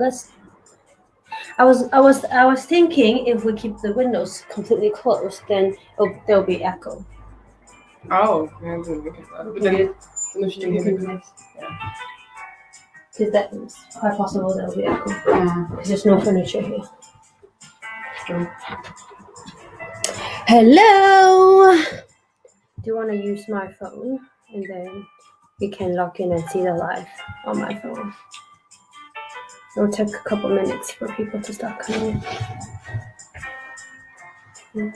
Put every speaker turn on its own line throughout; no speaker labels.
Let's. I was thinking if we keep the windows completely closed, then there'll be echo.
Oh, yeah, I didn't look at that. But then, I don't know if you can hear the noise.
Yeah. Because that's quite possible there'll be echo. Because there's no furniture here. Hello. Do you want to use my phone, and then we can log in and see the live on my phone? It'll take a couple minutes for people to start coming in.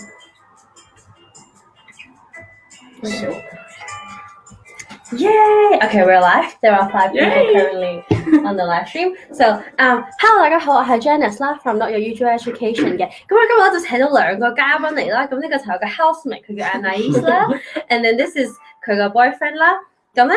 So.
Yay! Okay, we're live. There are 5 people currently on the live stream. So, hello 大家好，我係 Janice 啦 ，from Not Your Usual Education 嘅。咁我今日咧就請到2個嘉賓嚟啦。咁呢個就係個 housemate， 佢叫 Anais 啦，and then this is 佢個 boyfriend 啦。咁咧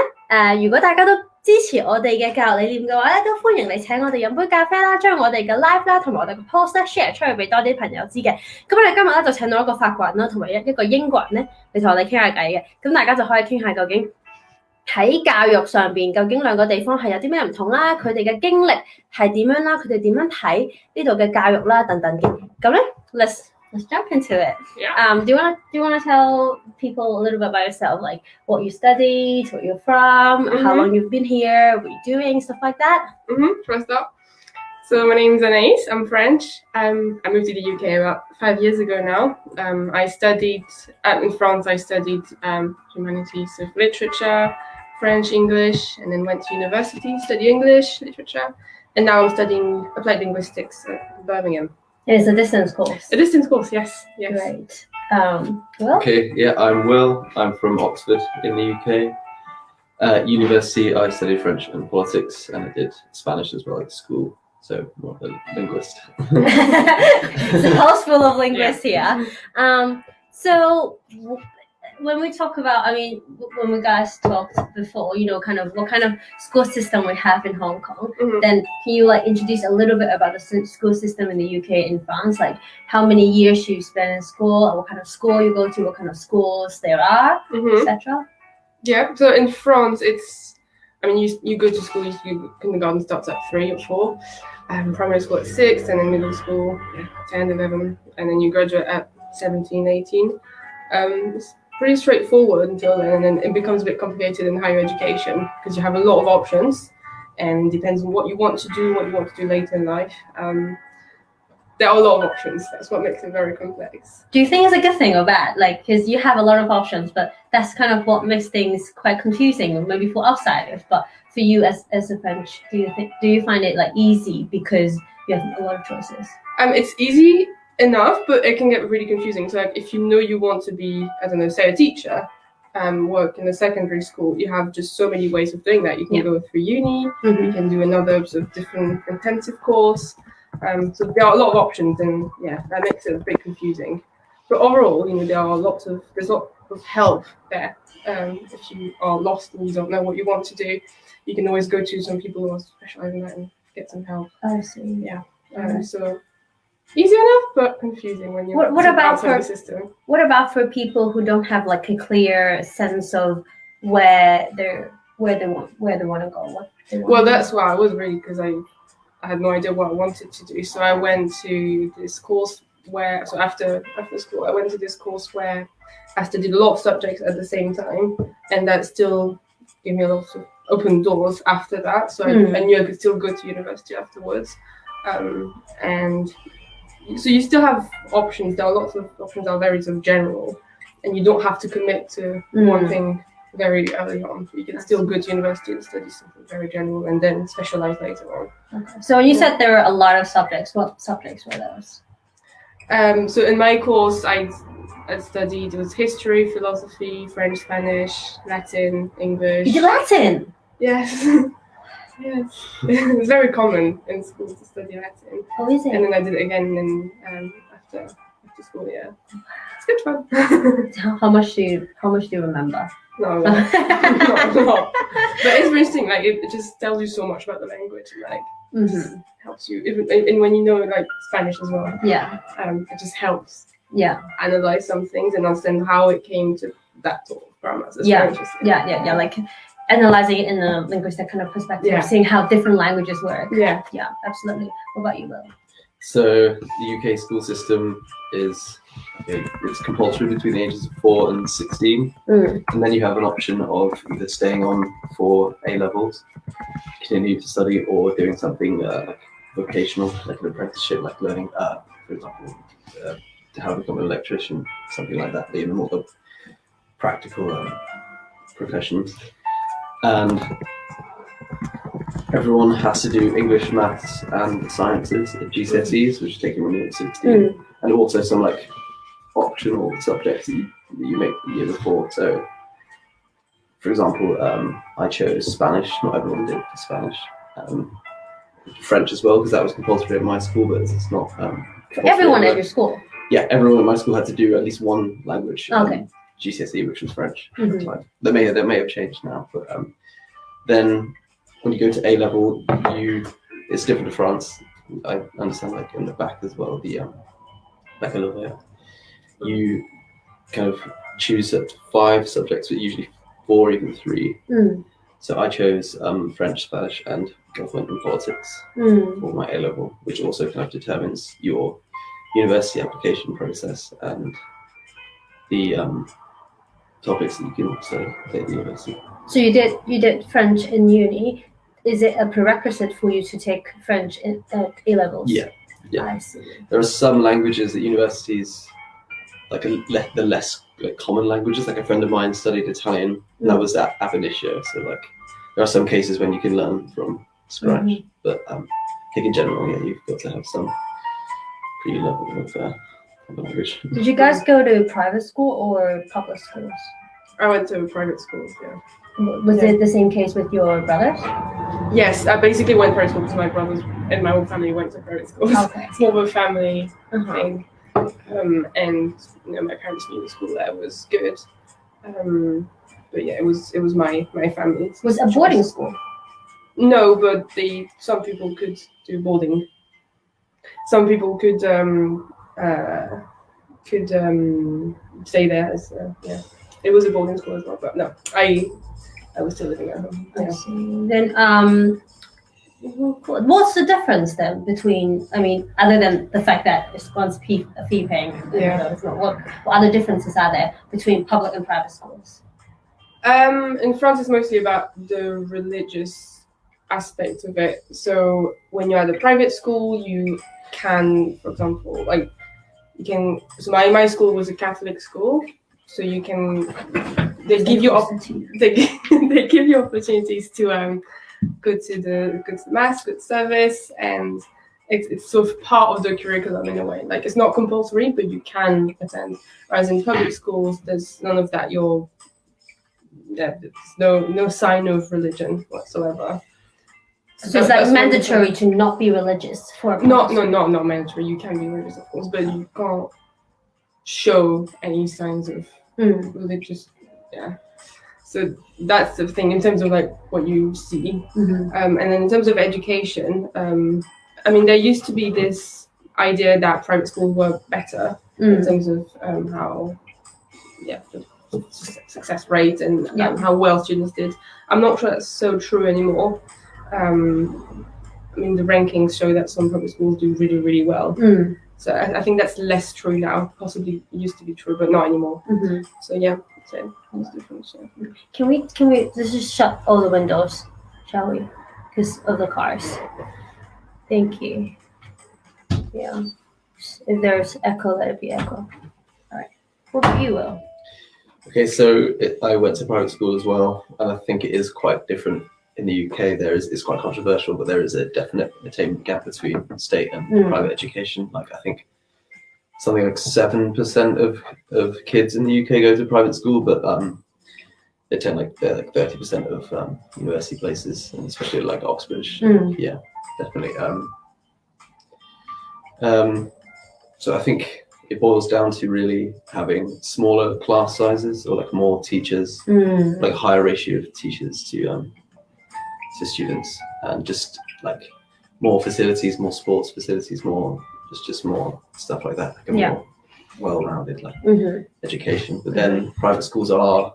如果大家都支持我哋嘅教育理念嘅話咧，都歡迎你請我哋飲杯咖啡啦，將我哋嘅 live 啦同埋我哋嘅 post 咧 share 出去俾多啲朋友知嘅。咁我哋今日咧就請到一個法國人啦，同埋一個英國人咧嚟同我哋傾下偈嘅。咁大家就可以傾下究竟喺教育上邊，究竟兩個地方係有啲咩唔同啦？佢哋嘅經歷係點樣啦？佢哋點樣睇呢度嘅教育啦？等等嘅。咁咧 ，let's jump into it.
Yeah.
Do you wanna tell people a little bit about yourself, like what you studied, where you're from, how long you've been here, what you're doing, stuff like that?
First up. So my name's Anais. I'm French. I moved to the UK about 5 years ago now. I studied in France. I studied humanities, so literature, French, English, and then went to university, studied English, literature, and now I'm studying applied linguistics at Birmingham.
It's a distance course.
A distance course, yes.
Great. Will?
Okay, yeah, I'm Will. I'm from Oxford in the UK. University, I studied French and politics, and I did Spanish as well at school. So more of a linguist.
It's a house full of linguists here. So when we talk about, when we guys talked before, kind of what kind of school system we have in Hong Kong, then can you introduce a little bit about the school system in the UK and France, like how many years you spend in school, or what kind of school you go to, what kind of schools there are, etc.
Yeah, so in France, you go to school, kindergarten starts at 3 or 4, primary school at 6, and then middle school 10, 11, and then you graduate at 17, 18. It's pretty straightforward until then, and then it becomes a bit complicated in higher education because you have a lot of options, and it depends on what you want to do, later in life. There are a lot of options. That's what makes it very complex.
Do you think it's a good thing or bad? Because you have a lot of options, but that's kind of what makes things quite confusing, maybe for outsiders. But for you as a French, do you find it easy because you have a lot of choices?
It's easy enough, but it can get really confusing. So if you know you want to be, I don't know, say a teacher, work in a secondary school, you have just so many ways of doing that. You can go through uni, you can do another sort of different intensive course. So there are a lot of options, and that makes it a bit confusing. But overall, there's a lot of help there. If you are lost and you don't know what you want to do, you can always go to some people who are specializing in that and get some help.
I see.
Yeah. So easy enough, but confusing when you're outside the system.
What about for people who don't have a clear sense of where they want to go?
Well, that's why I was really, because I had no idea what I wanted to do. So I went to this course after school, I went to this course where I studied a lot of subjects at the same time, and that still gave me a lot of open doors after that. So I knew I could still go to university afterwards. And so you still have options. There are lots of options that are very sort of general, and you don't have to commit to one thing very early on. You can still go to university and study something very general and then specialize later on.
Okay. So you said there were a lot of subjects. What subjects were those?
So in my course, I studied, it was history, philosophy, French, Spanish, Latin, English.
You did Latin?
Yes. Yes. It's very common in school to study Latin.
Oh, is it?
And then I did it again after school, yeah. It's good fun.
How much do you remember?
No, not a lot. But it's interesting, it just tells you so much about the language, and just helps you, and when you know Spanish as well.
Yeah.
It just helps.
Yeah.
Analyze some things and understand how it came to that sort of grammar. So it's
yeah.
very interesting.
Yeah. analyzing it in a linguistic kind of perspective,
Yeah.
seeing how different languages work.
Yeah.
Yeah, absolutely. What about you, Will?
So the UK school system is it's compulsory between the ages of 4 and 16,
Mm.
and then you have an option of either staying on for A levels, continuing to study, or doing something like vocational, like an apprenticeship, like learning, for example, to how to become an electrician, something like that, being more of practical professions. And everyone has to do English, maths, and sciences at GCSEs, which is taken when you're 16, and also some like optional subjects that you make the year before. So, for example, I chose Spanish. Not everyone did Spanish. French as well, because that was compulsory at my school, but it's not.
For everyone at your school?
Yeah, everyone at my school had to do at least one language.
Okay.
GCSE, which was French.
Mhm.
That may have changed now, but then when you go to A level, it's different to France. I understand, like in the back as well, the back a little bit. You kind of choose 5 subjects, but usually 4, even 3.
Mm.
So I chose French, Spanish, and government and politics for my A level, which also kind of determines your university application process and the topics that you can study at the university.
So you did French in uni. Is it a prerequisite for you to take French at A levels?
Yeah.
I see.
There are some languages at universities, like the less common languages. Like a friend of mine studied Italian, and that was at ab initio. So like there are some cases when you can learn from scratch, but I think in general, yeah, you've got to have some pre-level of language.
Did you guys go to private school or public schools?
I went to a private school. Yeah.
Was it the same case with your brothers?
Yes, I basically went to private school because my brothers and my whole family went to private schools.
Okay.
It's more of a family thing. And my parents knew the school there was good. But yeah, it was my family.
Was it a boarding school?
No, but some people could do boarding. Some people could stay there as yeah. It was a boarding school as well, but no, I was still living at home.
I see. Then what's the difference then between, I mean, other than the fact that one's fee paying, it's not, what other differences are there between public and private schools?
In France, it's mostly about the religious aspect of it. So when you're at a private school, you can, for example, so my school was a Catholic school, so you can, they give you opportunities to go to the mass, good service, and it's sort of part of the curriculum in a way. Like it's not compulsory, but you can attend. Whereas in public schools, there's none of that. There's no sign of religion whatsoever.
So it's like mandatory to not be religious for
not mandatory. You can be religious, of course, but you can't show any signs of religious. Yeah. So that's the thing in terms of like what you see, and then in terms of education, I mean, there used to be this idea that private schools were better in terms of how, the success rate and how well students did. I'm not sure that's so true anymore. I mean, the rankings show that some public schools do really, really well. So I think that's less true now. Possibly used to be true, but not anymore. So yeah, so it's different. So.
Can we let's just shut all the windows, shall we? Because of the cars. Thank you. Yeah. If there's echo, let it be echo. All right. What about you, Will?
Okay, so I went to private school as well, and I think it is quite different. In the UK, it's quite controversial, but there is a definite attainment gap between state and private education. Like I think something like 7% of kids in the UK go to private school, but they tend like 30% of university places, and especially like Oxbridge. Yeah, definitely. So I think it boils down to really having smaller class sizes or like more teachers, like a higher ratio of teachers to students, and just like more facilities, more sports facilities, more just more stuff like that, like a more well-rounded like education. But then private schools are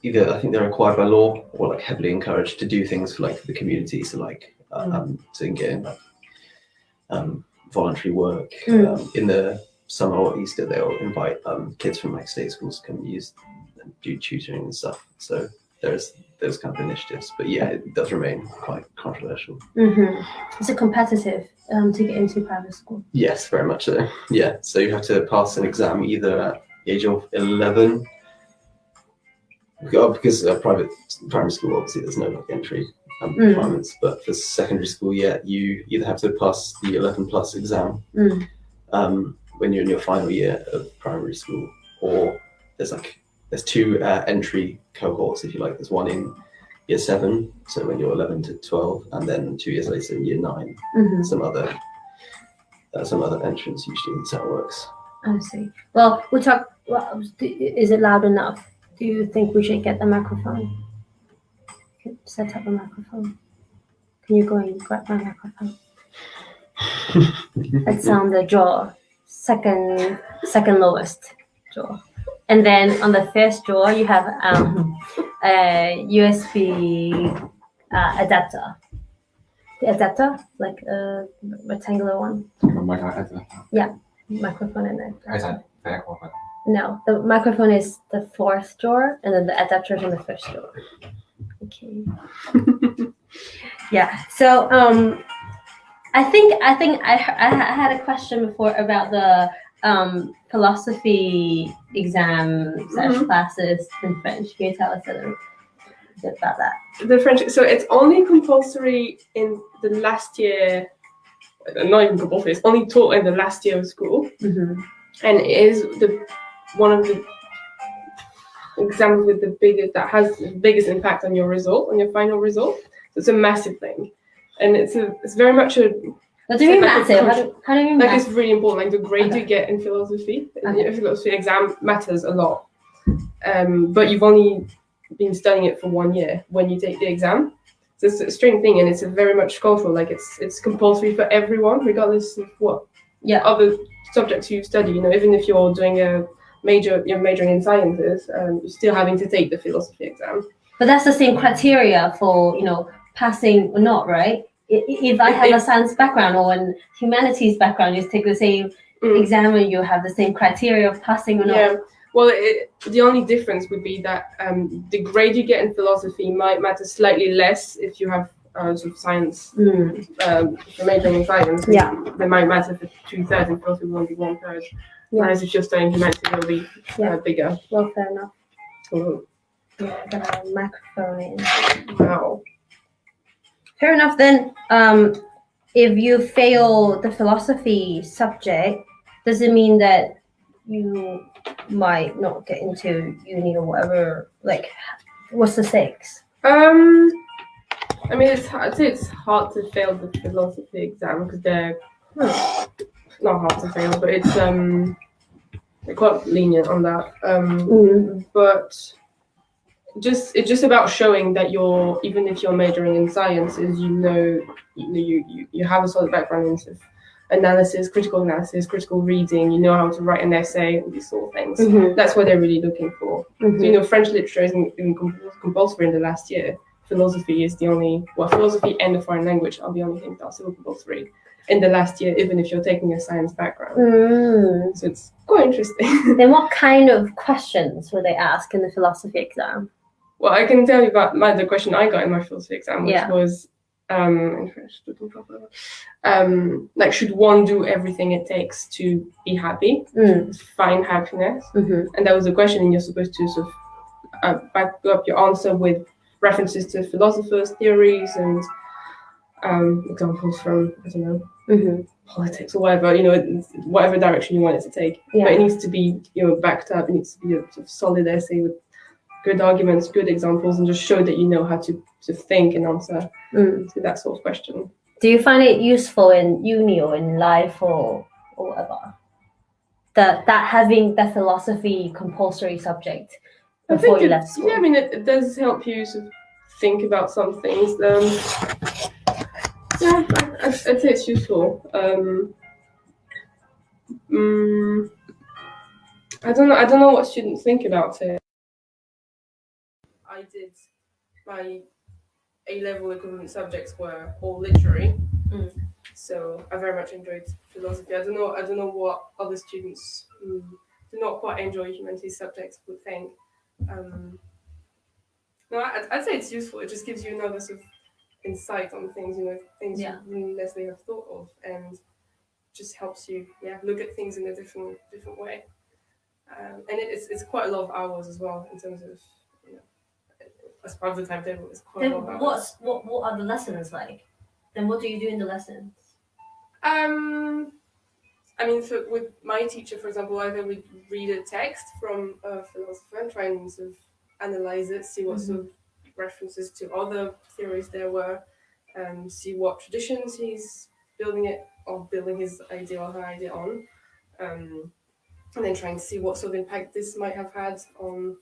either I think they're required by law or like heavily encouraged to do things for like the community, so like to engage in like voluntary work. In the summer or Easter, they'll invite kids from like state schools to come and use and do tutoring and stuff. So there's those kind of initiatives, but yeah, it does remain quite controversial.
Is it competitive to get into private school?
Yes, very much so. Yeah, so you have to pass an exam either at the age of 11, because private primary school, obviously there's no like entry requirements, but for secondary school, yeah, you either have to pass the 11 plus exam when you're in your final year of primary school, or there's two entry cohorts, if you like. There's one in year 7, so when you're 11 to 12, and then 2 years later in year 9, some other entrance usually. That's how it works.
I see. Well, is it loud enough? Do you think we should get the microphone? Set up a microphone. Can you go and grab my microphone? Let's sound the jaw. Second lowest jaw. And then on the first jaw, you have a USB adapter. The adapter, like a rectangular one. Yeah, microphone in there. No, the microphone is the 4th drawer, and then the adapter is in the 1st drawer. Okay. Yeah. So I think I had a question before about the philosophy exam classes in French. Can you tell us a little bit about that?
The French. So it's only compulsory in the last year. Not even compulsory. It's only taught in the last year of school, and it is one of the exams with that has the biggest impact on your result, on your final result. So it's a massive thing, and it's very much a.
What do you mean massive? How do you mean
like
massive?
It's really important. Like the grade you get in philosophy, the philosophy exam matters a lot. But you've only been studying it for 1 year when you take the exam. So it's a strange thing, and it's a very much cultural. Like it's compulsory for everyone, regardless of what other subjects you study. You know, even if you're doing you're majoring in sciences, you're still having to take the philosophy exam.
But that's the same criteria for passing or not, right? If I have a science background or a humanities background, you take the same exam and you have the same criteria of passing or not.
Yeah. Well, the only difference would be that the grade you get in philosophy might matter slightly less if you have sort of science, if you're majoring in science.
Yeah.
They might matter for 2/3, and philosophy will be 1/3. Whereas if you're studying humanities, it'll be bigger.
Well, fair enough.
Ooh.
Yeah, I got a microphone in.
Wow.
Fair enough then. If you fail the philosophy subject, does it mean that you might not get into uni or whatever? Like, what's the stakes?
I mean, I'd say it's hard to fail the philosophy exam because they're not hard to fail, but it's they're quite lenient on that. But it's just about showing that even if you're majoring in sciences, you have a solid background in sort of analysis, critical reading. You know how to write an essay, all these sort of things. That's what they're really looking for. So French literature isn't compulsory in the last year. Philosophy is philosophy and the foreign language are the only things that are still compulsory in the last year, even if you're taking a science background. So it's quite interesting.
Then what kind of questions will they ask in the philosophy exam?
Well, I can tell you about the question I got in my philosophy exam, which was, in French, like, should one do everything it takes to be happy, find happiness? And that was the question, and you're supposed to sort of back up your answer with references to philosophers' theories and examples from, I don't know, politics or whatever, whatever direction you want it to take. But it needs to be, backed up. It needs to be a sort of solid essay with good arguments, good examples, and just show that you know how to think and answer to that sort of question.
Do you find it useful in uni or in life or whatever? That having the philosophy compulsory subject before you left school?
Yeah, I mean, it does help you sort of think about some things. Yeah, I'd say it's useful. I don't know what students think about it. did my A-level equivalent subjects were all literary. So I very much enjoyed philosophy. I don't know what other students who do not quite enjoy humanities subjects would think. No, I'd say it's useful. It just gives you another sort of insight on things, things you wouldn't necessarily have thought of, and just helps you, look at things in a different way. And it's quite a lot of hours as well in terms of, as part of the timetable. It's quite a lot of hours.
What are the lessons like? Then what do you do in the lessons?
I mean, with my teacher, for example, either we'd read a text from a philosopher and try and sort of analyze it, see what sort of references to other theories there were, see what traditions he's building his idea or her idea on, and then trying to see what sort of impact this might have had on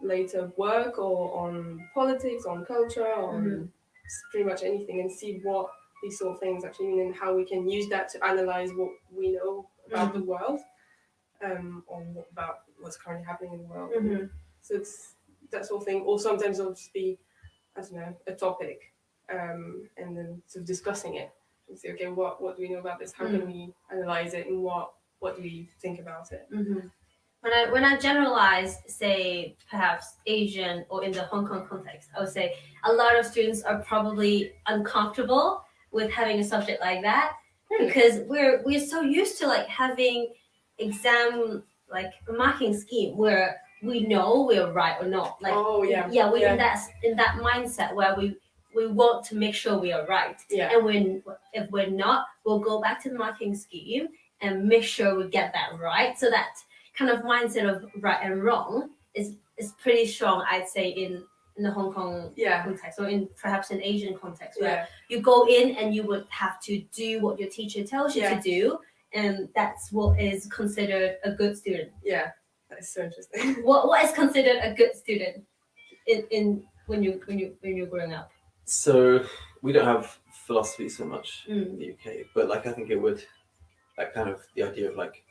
later work or on politics, on culture, on pretty much anything, and see what these sort of things actually mean and how we can use that to analyze what we know about the world, or about what's currently happening in the world. So it's that sort of thing. Or sometimes it'll just be, I don't know, a topic, and then sort of discussing it and say, okay, what do we know about this? How can we analyze it, and what do we think about it?
When I generalize, say perhaps Asian or in the Hong Kong context, I would say a lot of students are probably uncomfortable with having a subject like that because we're so used to like having exam like a marking scheme where we know we're right or not. Like we're in that mindset where we want to make sure we are right. And if we're not, we'll go back to the marking scheme and make sure we get that right. So that kind of mindset of right and wrong is pretty strong, I'd say, in the Hong Kong context, or in perhaps an Asian context, where you go in and you would have to do what your teacher tells you to do, and that's what is considered a good student.
Yeah, that's so interesting.
What is considered a good student in when you're growing up?
So we don't have philosophy so much in the UK, but like I think it would, that kind of the idea of like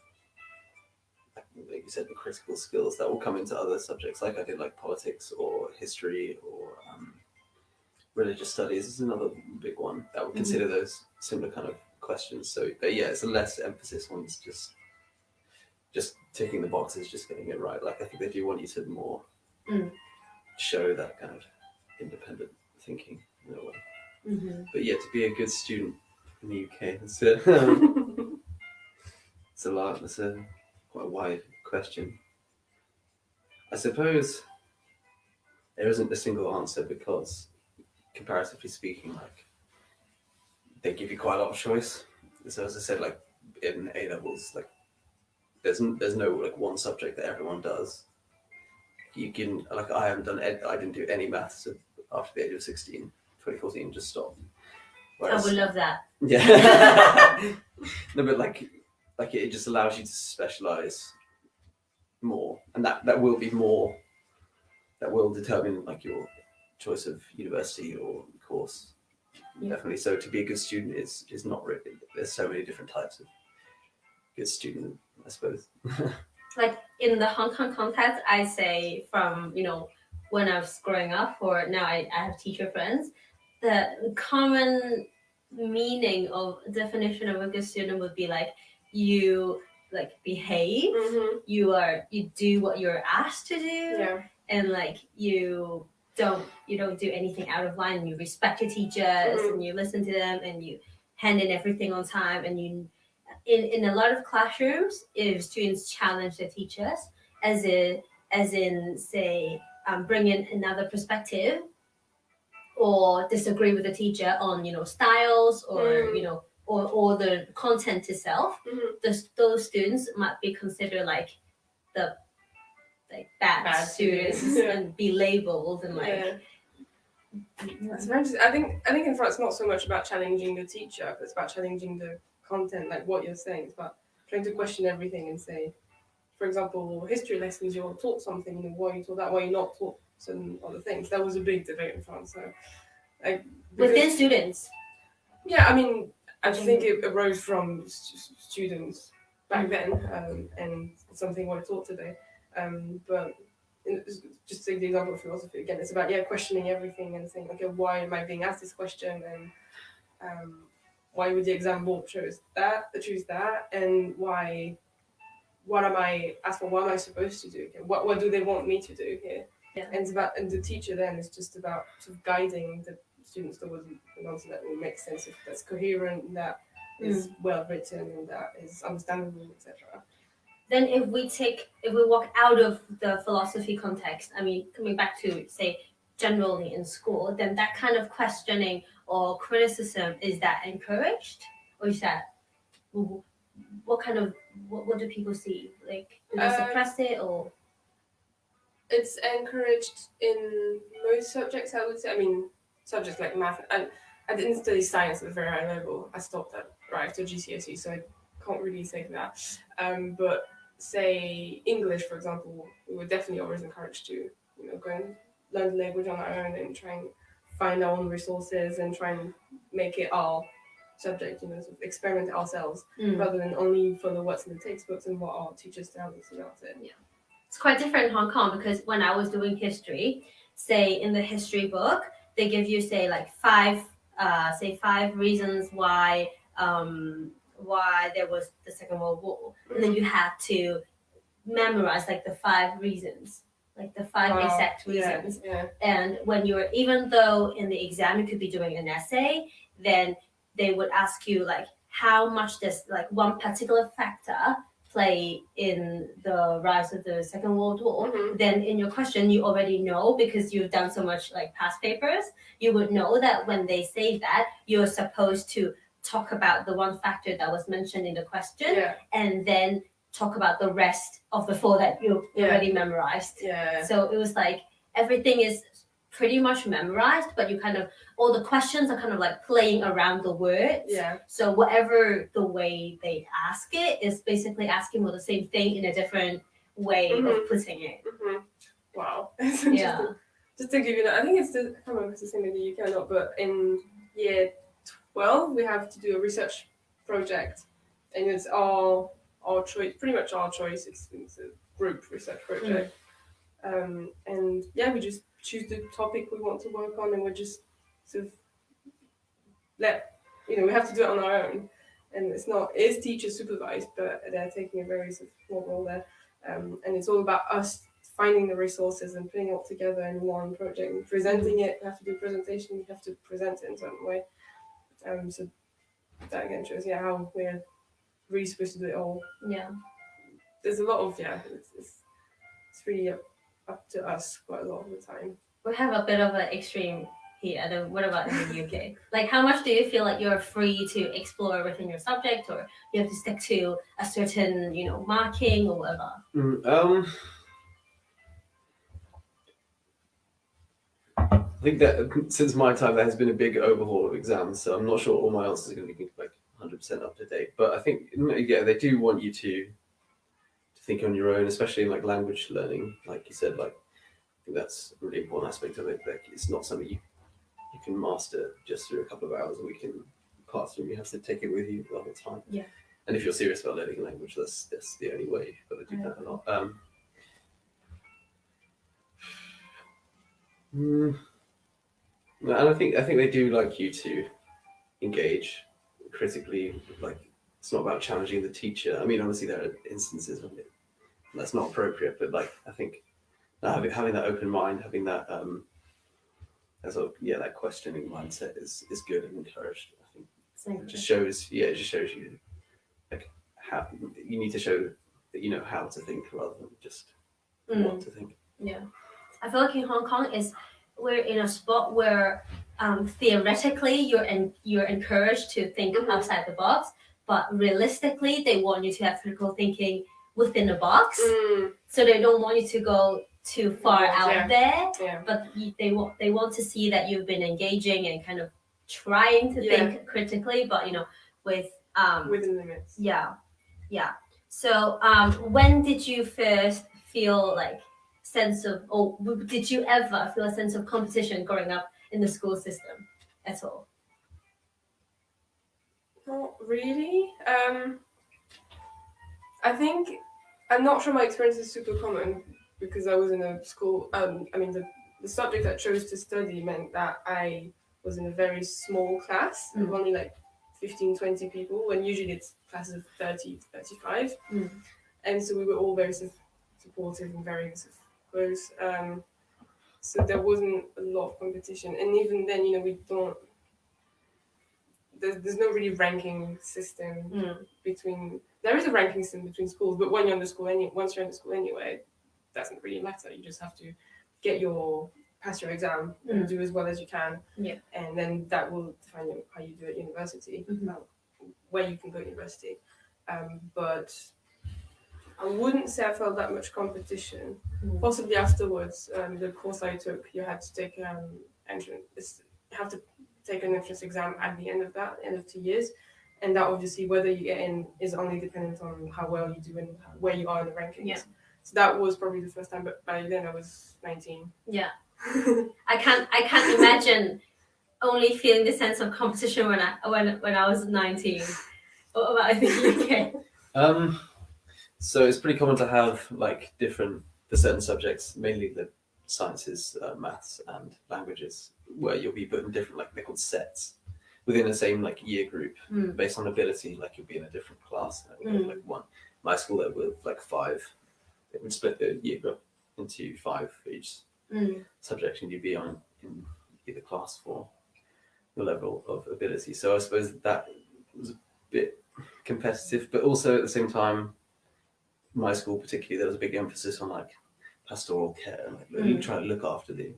you said, the critical skills that will come into other subjects, like I did like politics or history or religious studies is another big one that would consider those similar kind of questions. So, but it's a less emphasis on just ticking the boxes, just getting it right. Like I think they do want you to more show that kind of independent thinking in a way. But to be a good student in the UK, it's a lot. It's quite a wide question. I suppose there isn't a single answer because, comparatively speaking, like they give you quite a lot of choice. So as I said, like in A levels, like there's no like one subject that everyone does. You can like I didn't do any maths after the age of 16, 2014, just stopped.
I would love that.
Yeah. No, but like it just allows you to specialize more, and that will be more. That will determine like your choice of university or course. Definitely. So to be a good student is not really. There's so many different types of good student, I suppose.
Like in the Hong Kong context, I say from when I was growing up, or now I have teacher friends, the common meaning of definition of a good student would be like you like behave, you do what you're asked to do, and like you don't do anything out of line, and you respect your teachers and you listen to them and you hand in everything on time, and you in a lot of classrooms, if students challenge their teachers as in say bring in another perspective or disagree with the teacher on styles or or the content itself, those students might be considered like the bad students and be labeled and like.
That's very interesting. I think in France it's not so much about challenging the teacher, but it's about challenging the content, like what you're saying. It's about trying to question everything and say, for example, history lessons, you're taught something, why you taught that, why you're not taught certain other things. That was a big debate in France. So,
within students.
Yeah, I mean, I think it arose from students back then, and something we're taught today. But just take the example of philosophy again. It's about questioning everything and saying, okay, why am I being asked this question, and why would the exam board choose that, and why? What am I asked for? What am I supposed to do? Okay, what do they want me to do here?
Yeah.
And it's about, and the teacher then is just about sort of guiding the students towards an answer that will make sense, if that's coherent, and that is well written, and that is understandable, etc.
Then if we walk out of the philosophy context, I mean, coming back to say generally in school, then that kind of questioning or criticism, is that encouraged, or is that what do people see? Like, do they suppress it, or?
It's encouraged in most subjects, I would say. I mean, subjects like math. I didn't study science at a very high level. I stopped that right after GCSE, so I can't really say that. But say English, for example, we were definitely always encouraged to, go and learn the language on our own and try and find our own resources and try and make it our subject, sort of experiment ourselves, rather than only follow what's in the textbooks and what our teachers tell us, and that's it.
Yeah. It's quite different in Hong Kong, because when I was doing history, say in the history book, they give you say like five reasons why there was the Second World War, and then you had to memorize like the 5 reasons, like the 5 exact reasons.
Yeah.
And when even though in the exam you could be doing an essay, then they would ask you like how much does like one particular factor play in the rise of the Second World War. Then in your question you already know, because you've done so much like past papers, you would know that when they say that, you're supposed to talk about the one factor that was mentioned in the question, and then talk about the rest of the 4 that you already memorized. So it was like everything is pretty much memorized, but you kind of, all the questions are kind of like playing around the words. So whatever the way they ask it is basically asking for the same thing in a different way of putting it.
Wow.
Yeah.
Just to give you that, I think I can't remember if it's the same in the UK or not, but in year 12 we have to do a research project, and it's our choice, pretty much our choice. It's a group research project. And we just choose the topic we want to work on, and we're just sort of we have to do it on our own, and it is teacher supervised, but they're taking a very sort of small role there, and it's all about us finding the resources and putting it all together in one project and presenting it. You have to do a presentation, you have to present it in a certain way, so that again shows how we're really supposed to do it all. There's a lot of it's really up to us quite a lot of the time.
We have a bit of an extreme here. Then what about in the UK? Like, how much do you feel like you're free to explore within your subject, or you have to stick to a certain, marking or whatever?
I think that since my time, there has been a big overhaul of exams, so I'm not sure all my answers are going to be like 100% up to date. But I think, they do want you to think on your own, especially in like language learning, like you said. Like, I think that's a really important aspect of it. Like, it's not something you can master just through a couple of hours a week in the classroom. You have to take it with you the whole time. And if you're serious about learning a language, that's the only way. You've got to do that a lot. And I think they do like you to engage critically. Like, it's not about challenging the teacher. I mean, obviously there are instances of it that's not appropriate, but like, I think having that open mind, having that that questioning mindset is good and encouraged. I think it just shows you like how you need to show that you know how to think rather than just what to think.
I feel like in Hong Kong we're in a spot where theoretically you're encouraged to think outside the box, but realistically they want you to have critical thinking within the box. So they don't want you to go too far out there, but they want to see that you've been engaging and kind of trying to think critically, but with
within limits.
So when did you first feel like did you ever feel a sense of competition growing up in the school system at all?
Not really. I think I'm not sure my experience is super common, because I was in a school. I mean, the subject I chose to study meant that I was in a very small class of only like 15, 20 people, when usually it's classes of 30 to 35. And so we were all very supportive and very sort of close. So there wasn't a lot of competition. And even then, we don't, there's no really ranking system there is a ranking system between schools, but when you're in the school once you're in the school anyway, it doesn't really matter. You just have to pass your exam and do as well as you can.
Yeah.
And then that will define how you do at university, where you can go to university. But I wouldn't say I felt that much competition. Possibly afterwards, the course I took, you had to take entrance. You have to take an entrance exam at the end of 2 years, and that obviously whether you get in is only dependent on how well you do and where you are in the rankings.
Yeah.
So that was probably the first time, but by then I was 19.
Yeah. I can't imagine only feeling the sense of competition when I was 19. What about in the UK?
So it's pretty common to have like for certain subjects, mainly the sciences, maths and languages, where you'll be put in different, like they're called sets within the same like year group based on ability. Like you'll be in a different class. Like my school there were like 5. It would split the year group into 5 for each subject, and you'd be in either class for your level of ability. So I suppose that was a bit competitive, but also at the same time, my school particularly, there was a big emphasis on like pastoral care and like really trying to look after the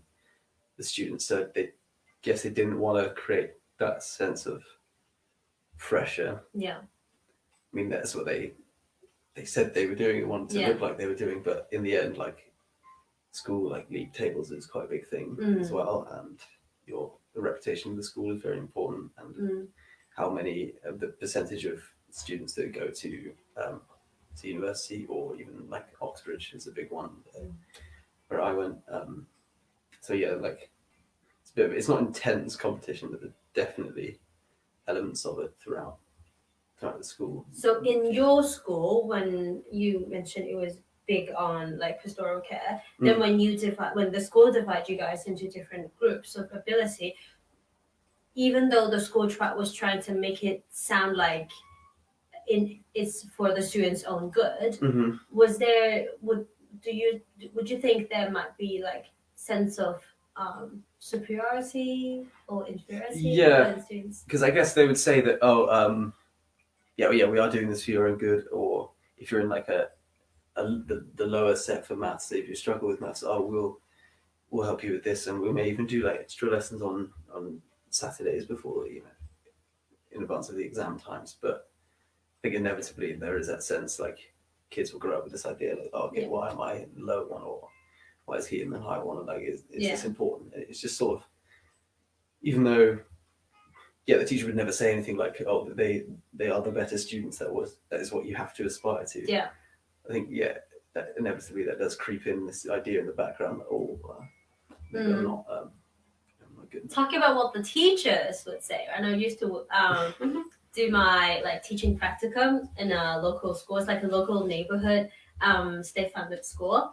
students. So they didn't want to create that sense of pressure.
Yeah.
I mean, that's what they said they were doing. It wanted to look like they were doing, but in the end, like school, like league tables is quite a big thing as well, and the reputation of the school is very important, and how many of the percentage of students that go to university, or even like Oxbridge is a big one where I went. So yeah, like it's not intense competition, but there's definitely elements of it throughout the school.
So in your school, when you mentioned it was big on like pastoral care, then when the school divided you guys into different groups of ability, even though the school was trying to make it sound like it's for the students' own good, would you think there might be like sense of superiority or inferiority?
Yeah, because I guess they would say that we are doing this for your own good, or if you're in like the lower set for maths, if you struggle with maths, we'll help you with this, and we may even do like extra lessons on Saturdays before, in advance of the exam times. But I think inevitably there is that sense, like kids will grow up with this idea, like, why am I in the low one, or why is he in the high one, and like is this important? It's just sort of, even though the teacher would never say anything like, they are the better students, that is what you have to aspire to.
Yeah,
I think that inevitably that does creep in, this idea in the background that maybe I'm not good.
Talking about what the teachers would say, and I used to do my like teaching practicum in a local school. It's like a local neighborhood state-funded school.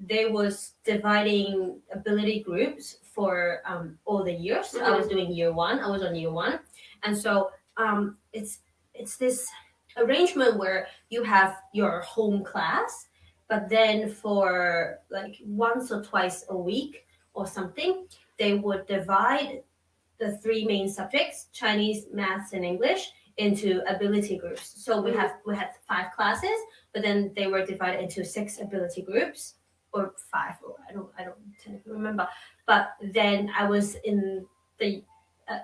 They was dividing ability groups for all the years. So I was doing year 1. I was on year 1, and so it's this arrangement where you have your home class, but then for like once or twice a week or something, they would divide the 3 main subjects, Chinese, maths, and English, into ability groups. So we had 5 classes, but then they were divided into 6 ability groups, or 5, or I don't tend to remember. But then I was in the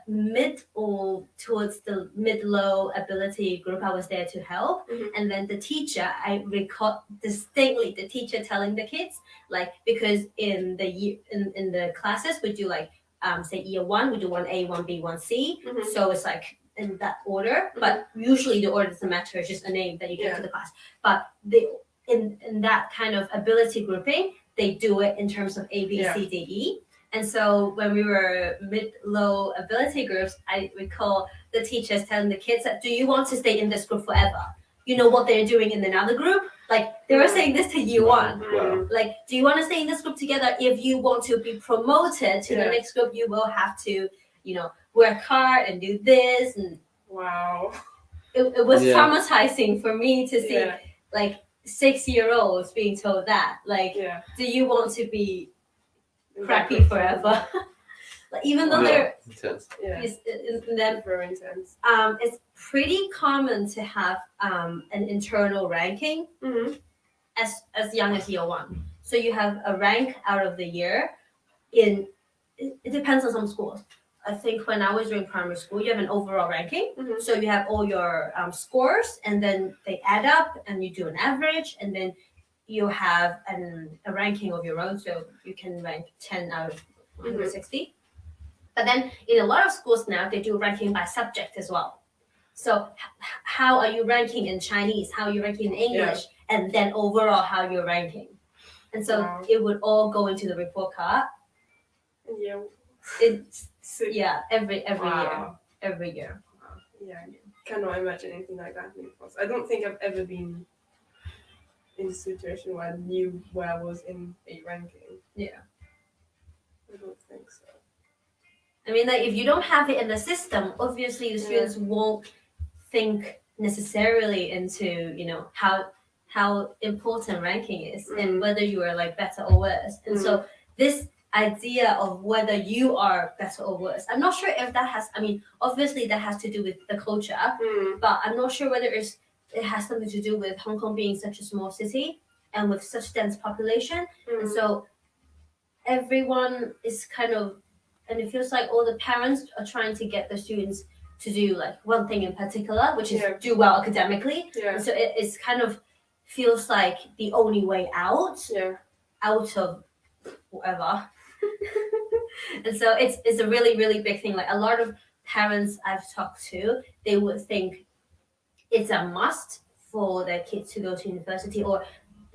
mid or towards the mid-low ability group. I was there to help, and then the teacher, I recall distinctly the teacher telling the kids, like, because in the classes we do like say year 1 we do 1A, 1B, 1C, so it's like in that order, but usually the order doesn't matter, it's just a name that you get to the class. But in that kind of ability grouping, they do it in terms of A, B, C, D, E. And so when we were mid-low ability groups, I recall the teachers telling the kids that, do you want to stay in this group forever? You know what they're doing in another group? Like they were saying this to year one.
Wow.
Like, do you want to stay in this group together? If you want to be promoted to the next group, you will have to, work hard and do this. And
wow.
it was traumatizing for me to see like 6-year-olds being told that. Like, do you want to be crappy forever? Like, even though they're
intense.
Very intense.
It's pretty common to have an internal ranking as young as year one. So you have a rank out of the year. It depends on some schools. I think when I was doing primary school, you have an overall ranking. So you have all your scores, and then they add up, and you do an average, and then you have a ranking of your own. So you can rank 10 out of 160. But then in a lot of schools now, they do ranking by subject as well. So how are you ranking in Chinese? How are you ranking in English? And then overall, how you're ranking. And so it would all go into the report card.
Yeah.
It's every year.
Yeah, I cannot imagine anything like that in France. I don't think I've ever been in a situation where I knew where I was in a ranking.
Yeah.
I don't think so.
I mean, like, if you don't have it in the system, obviously the students won't think necessarily into, how important ranking is and whether you are like better or worse. And so this idea of whether you are better or worse, I'm not sure if that has, obviously that has to do with the culture, but I'm not sure whether it has something to do with Hong Kong being such a small city and with such dense population. And so everyone is kind of, and it feels like all the parents are trying to get the students to do like one thing in particular, which is do well academically. And so it's kind of feels like the only way out of whatever. And so it's a really, really big thing. Like a lot of parents I've talked to, they would think it's a must for their kids to go to university, or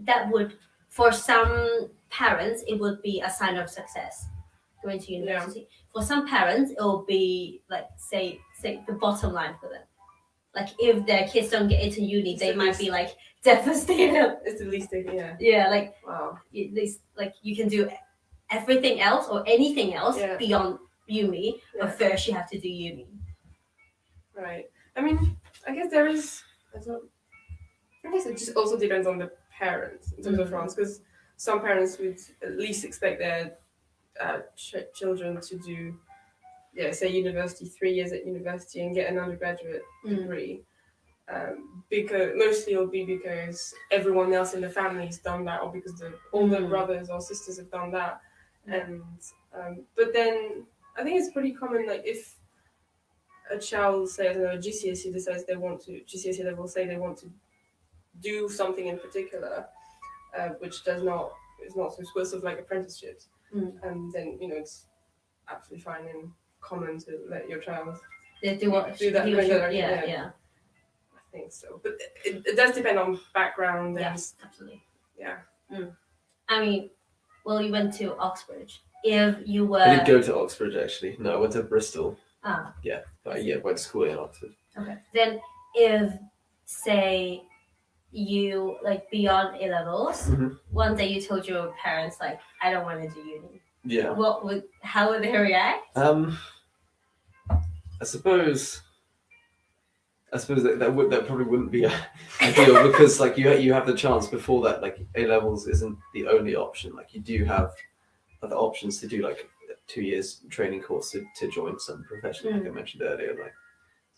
that would, for some parents, it would be a sign of success. Going to university. For some parents, it will be like say the bottom line for them. Like if their kids don't get into uni, they might be like devastated.
It's the least thing,
Yeah, like
wow.
At least like you can do everything else or anything else beyond uni, but first you have to do uni.
Right. I mean, I guess there is. I guess it just also depends on the parents in terms of France, because some parents would at least expect their children to do, say university, 3 years at university and get an undergraduate degree. Because mostly it'll be because everyone else in the family's done that, or because all the brothers or sisters have done that. And but then I think it's pretty common, like if a child, say I don't know, GCSE decides GCSE level say they want to do something in particular, which is not so exclusive like apprenticeships. Then it's absolutely fine and common to let your child do that. Yeah. I think so, but it does depend on background.
Yes, absolutely.
Yeah.
I mean, well, you went to Oxbridge. If you were,
I didn't go to Oxbridge actually. No, I went to Bristol.
Yeah,
but went to school in Oxford.
Okay, then if say you like beyond A levels, one day you told your parents like, I don't want to do uni.
Yeah.
How would they react?
I suppose that probably wouldn't be ideal because like you have the chance before that, like A levels isn't the only option. Like you do have other options to do, like 2 years training course to join some profession, like I mentioned earlier, like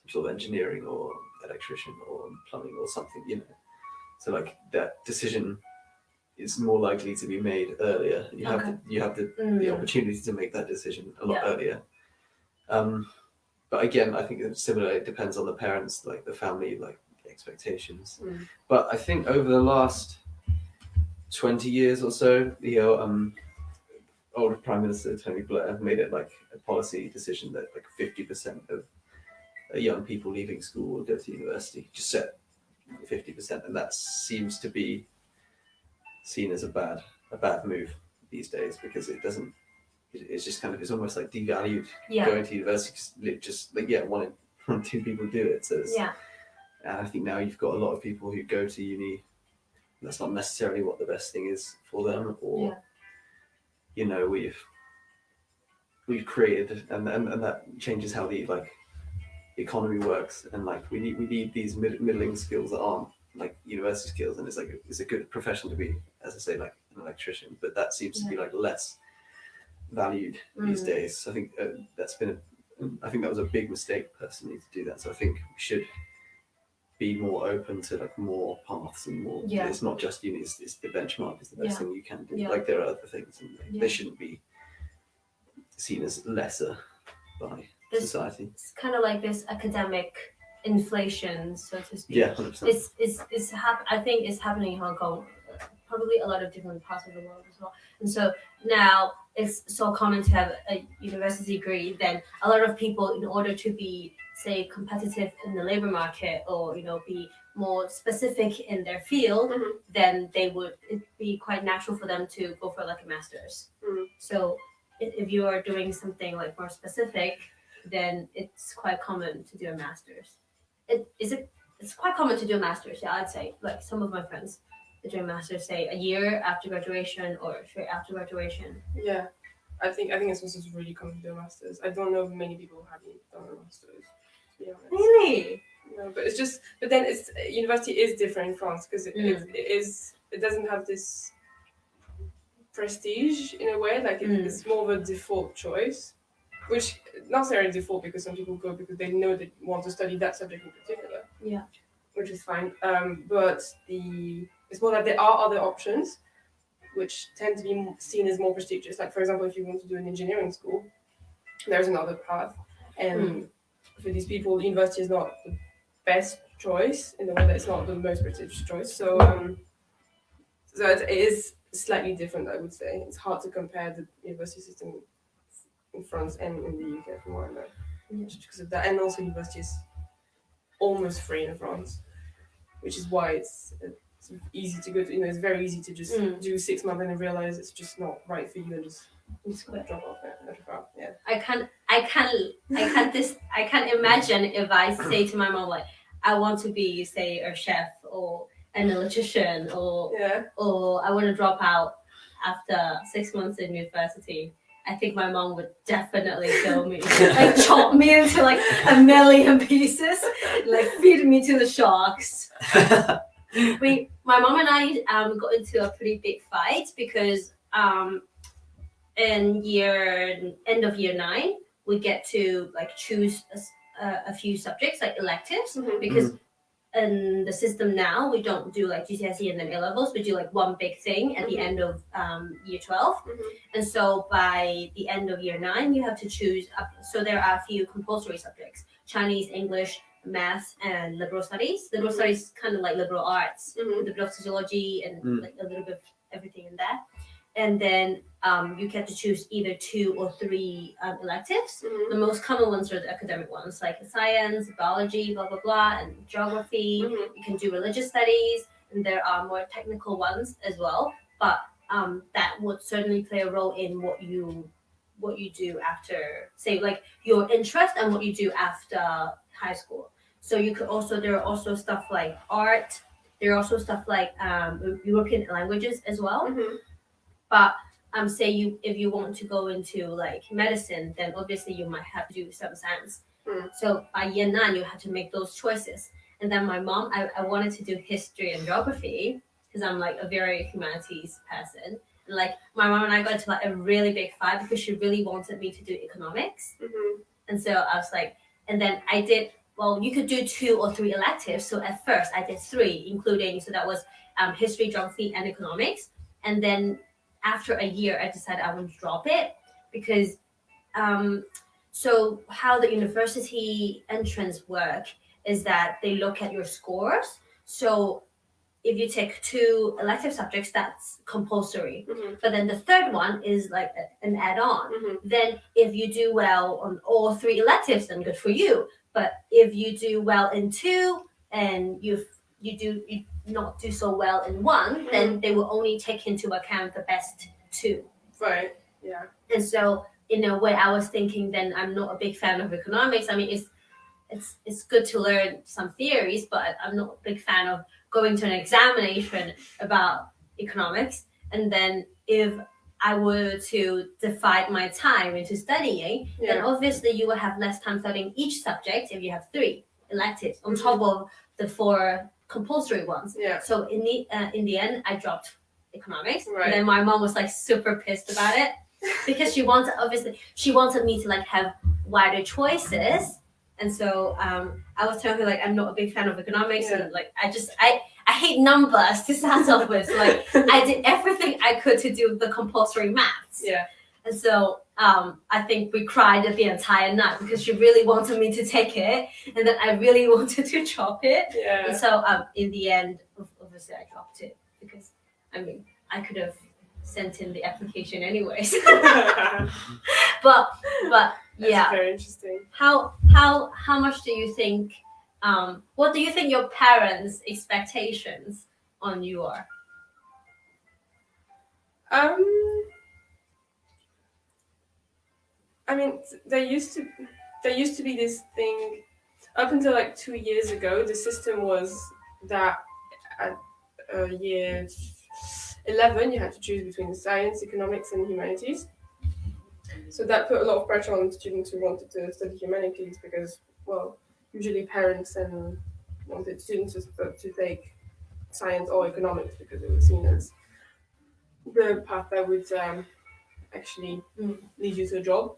some sort of engineering or electrician or plumbing or something, So like that decision is more likely to be made earlier. You have the opportunity to make that decision a lot earlier. But again, I think it's similar. It depends on the parents, like the family, like expectations. But I think over the last 20 years or so, the old Prime Minister Tony Blair made it like a policy decision that like 50% of young people leaving school will go to university. Just set 50%, and that seems to be seen as a bad move these days because it's just kind of, it's almost like devalued going to university. Just like one in two people do it. So and I think now you've got a lot of people who go to uni that's not necessarily what the best thing is for them, or
Yeah.
you know, we've created, and that changes how the economy works, and like we need these middling skills that aren't like university skills, and it's a good profession to be, as I say, like an electrician, but that seems to be like less valued these days. So I think I think that was a big mistake personally to do that. So I think we should be more open to like more paths and more.
Yeah.
It's not just uni. It's the benchmark is the best thing you can do.
Yeah.
Like there are other things, and they shouldn't be seen as lesser by society.
It's kind of like this academic inflation, so to speak.
Yeah, 100%.
I think it's happening in Hong Kong, probably a lot of different parts of the world as well. And so now it's so common to have a university degree. Then a lot of people, in order to be, say, competitive in the labor market, or be more specific in their field, then it'd be quite natural for them to go for like a master's. So if you are doing something like more specific, then it's quite common to do a master's. It's quite common to do a master's, yeah, I'd say. Like some of my friends are doing masters, say a year after graduation or straight after graduation.
Yeah, I think it's also really common to do a master's. I don't know of many people who haven't done a master's, to be honest.
Really?
No, but then university is different in France, because it doesn't have this prestige in a way. Like it's more of a default choice, which not necessarily default, because some people go because they know they want to study that subject in particular.
Yeah.
Which is fine. But it's more that there are other options which tend to be seen as more prestigious. Like for example, if you want to do an engineering school, there's another path, and for these people, university is not the best choice in the way that it's not the most prestigious choice. So it is slightly different, I would say. It's hard to compare the university system in France and in the UK, from what I know, just because of that. And also, university is almost free in France, which is why it's easy to go to. It's very easy to just do 6 months and then realize it's just not right for you and just
quit.
drop off it. Yeah.
I can't imagine if I say to my mom, like, I want to be, say, a chef or an electrician, or I want to drop out after 6 months in university. I think my mom would definitely kill me, like chop me into like a million pieces, like feed me to the sharks. My mom and I got into a pretty big fight because in end of year 9 we get to like choose a few subjects like electives, because in the system now we don't do like GCSE and then A levels. We do like one big thing at the end of year 12, and so by the end of year 9 you have to choose. So there are a few compulsory subjects: Chinese, English, maths, and liberal studies. Liberal studies kind of like liberal arts, a bit of sociology and like a little bit of everything in there. And then you get to choose either 2 or 3 electives. The most common ones are the academic ones, like science, biology, blah, blah, blah, and geography. You can do religious studies, and there are more technical ones as well. But that would certainly play a role in what you do after, say, like your interest and what you do after high school. So there are also stuff like art. There are also stuff like European languages as well. But say if you want to go into like medicine, then obviously you might have to do some science. So by year 9 you have to make those choices. And then my mom, I wanted to do history and geography because I'm like a very humanities person. And like my mom and I got into like a really big fight because she really wanted me to do economics. And so I was like, and then I did. Well, you could do 2 or 3 electives. So at first I did 3, including, so that was history, geography, and economics. And then after a year, I decided I would drop it because so how the university entrance work is that they look at your scores. So if you take 2 elective subjects, that's compulsory. But then the third one is like an add-on. Then if you do well on all 3 electives, then good for you. But if you do well in 2 and you not do so well in 1, then they will only take into account the best 2.
Right. Yeah.
And so in a way, I was thinking then I'm not a big fan of economics. I mean, it's good to learn some theories, but I'm not a big fan of going to an examination about economics, and then if I were to divide my time into studying, then obviously you will have less time studying each subject if you have 3 electives on top of the 4 compulsory ones.
Yeah.
So in the end, I dropped economics,
Right.
and then my mom was like super pissed about it because she wanted me to like have wider choices, and so I was telling her like I'm not a big fan of economics, and like I hate numbers to start off with. So, like I did everything I could to do the compulsory maths.
Yeah.
And so I think we cried the entire night because she really wanted me to take it, and then I really wanted to drop it.
Yeah.
And so in the end, obviously I dropped it because I mean I could have sent in the application anyways. but yeah.
That's very interesting.
How much do you think? What do you think your parents' expectations on you are?
I mean, there used to be this thing up until like 2 years ago. The system was that at year 11 you had to choose between science, economics, and humanities. So that put a lot of pressure on students who wanted to study humanities because, well, usually parents wanted students to take science or economics because it was seen as the path that would actually lead you to a job.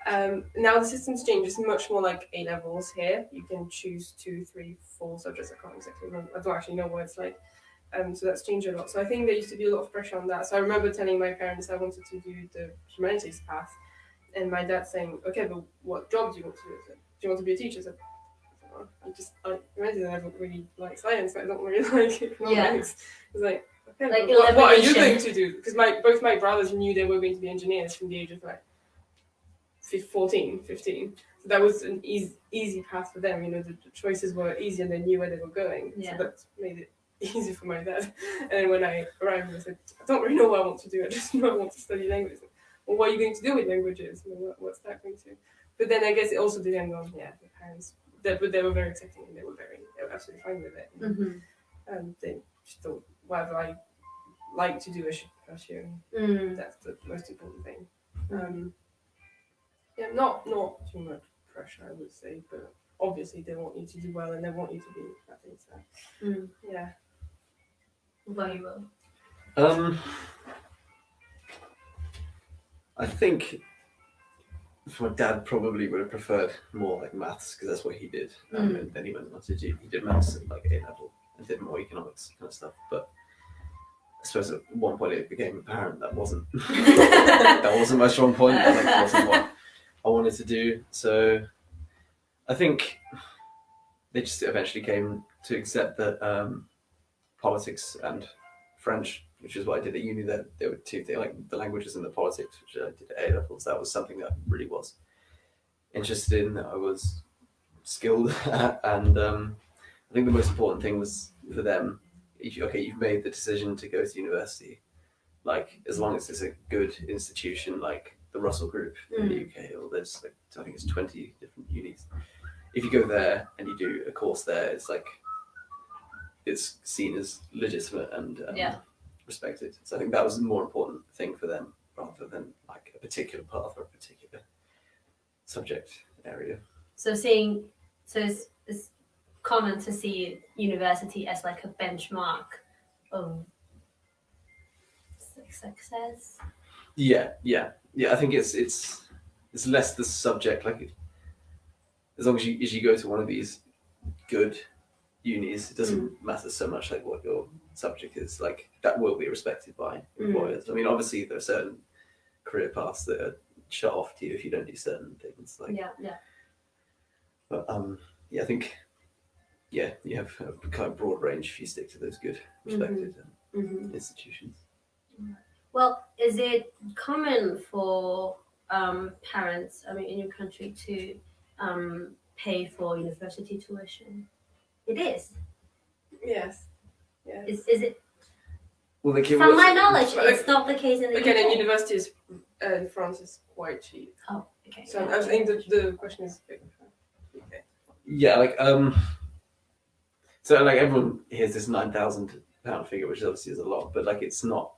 Now the system's changed. It's much more like A levels here. You can choose 2, 3, 4 subjects. I can't exactly remember. I don't actually know what it's like. So that's changed a lot. So I think there used to be a lot of pressure on that. So I remember telling my parents I wanted to do the humanities path, and my dad saying, "Okay, but what job do you want to do? Do you want to be a teacher?" So I just like humanities. I don't really like science. I don't really like economics. It's like, okay,
Like
what are you going to do? Because both my brothers knew they were going to be engineers from the age of like 14, 15. So that was an easy path for them. You know, the choices were easy and they knew where they were going.
Yeah.
So that made it easy for my dad. And then when I arrived, I said, I don't really know what I want to do. I just know I want to study languages. Well, what are you going to do with languages? You know, what's that going to? But then I guess it also depends on the parents. But they were very accepting and they were absolutely fine with it. They just thought whatever I like to do, I should pursue. That's the most important thing. Not too much pressure, I would say, but obviously they want you to do well and they want you to be happy. So yeah.
Well, you will.
I think my dad probably would have preferred more like maths because that's what he did. And then he went on to do, he did maths at like A level and did more economics kind of stuff. But I suppose at one point it became apparent that wasn't my strong point. Like, it wasn't what I wanted to do. So I think they just eventually came to accept that politics and French, which is what I did at uni, that there were two things, like the languages and the politics, which I did at A levels. That was something that I really was interested in, that I was skilled at, and I think the most important thing was for them, you've made the decision to go to university, like as long as it's a good institution like the Russell Group in the UK, or there's like, I think it's 20 different unis. If you go there and you do a course there, it's like it's seen as legitimate and respected. So I think that was the more important thing for them, rather than like a particular path or a particular subject area.
So it's common to see university as like a benchmark of success.
Yeah. I think it's less the subject. Like, as long as you go to one of these good unis, it doesn't matter so much like what your subject is. Like, that will be respected by employers. I mean, obviously there are certain career paths that are shut off to you if you don't do certain things. Like, But I think you have a kind of broad range if you stick to those good respected institutions.
Well, is it common for parents, I mean, in your country to pay for university tuition? It is.
Yes.
Is it?
Well,
From my knowledge, it's not the case in the
Again,
UK.
in universities in France is quite cheap.
Oh, okay.
So I think the question is big. Okay.
Yeah, like So like everyone hears this £9,000 figure, which obviously is a lot, but like it's not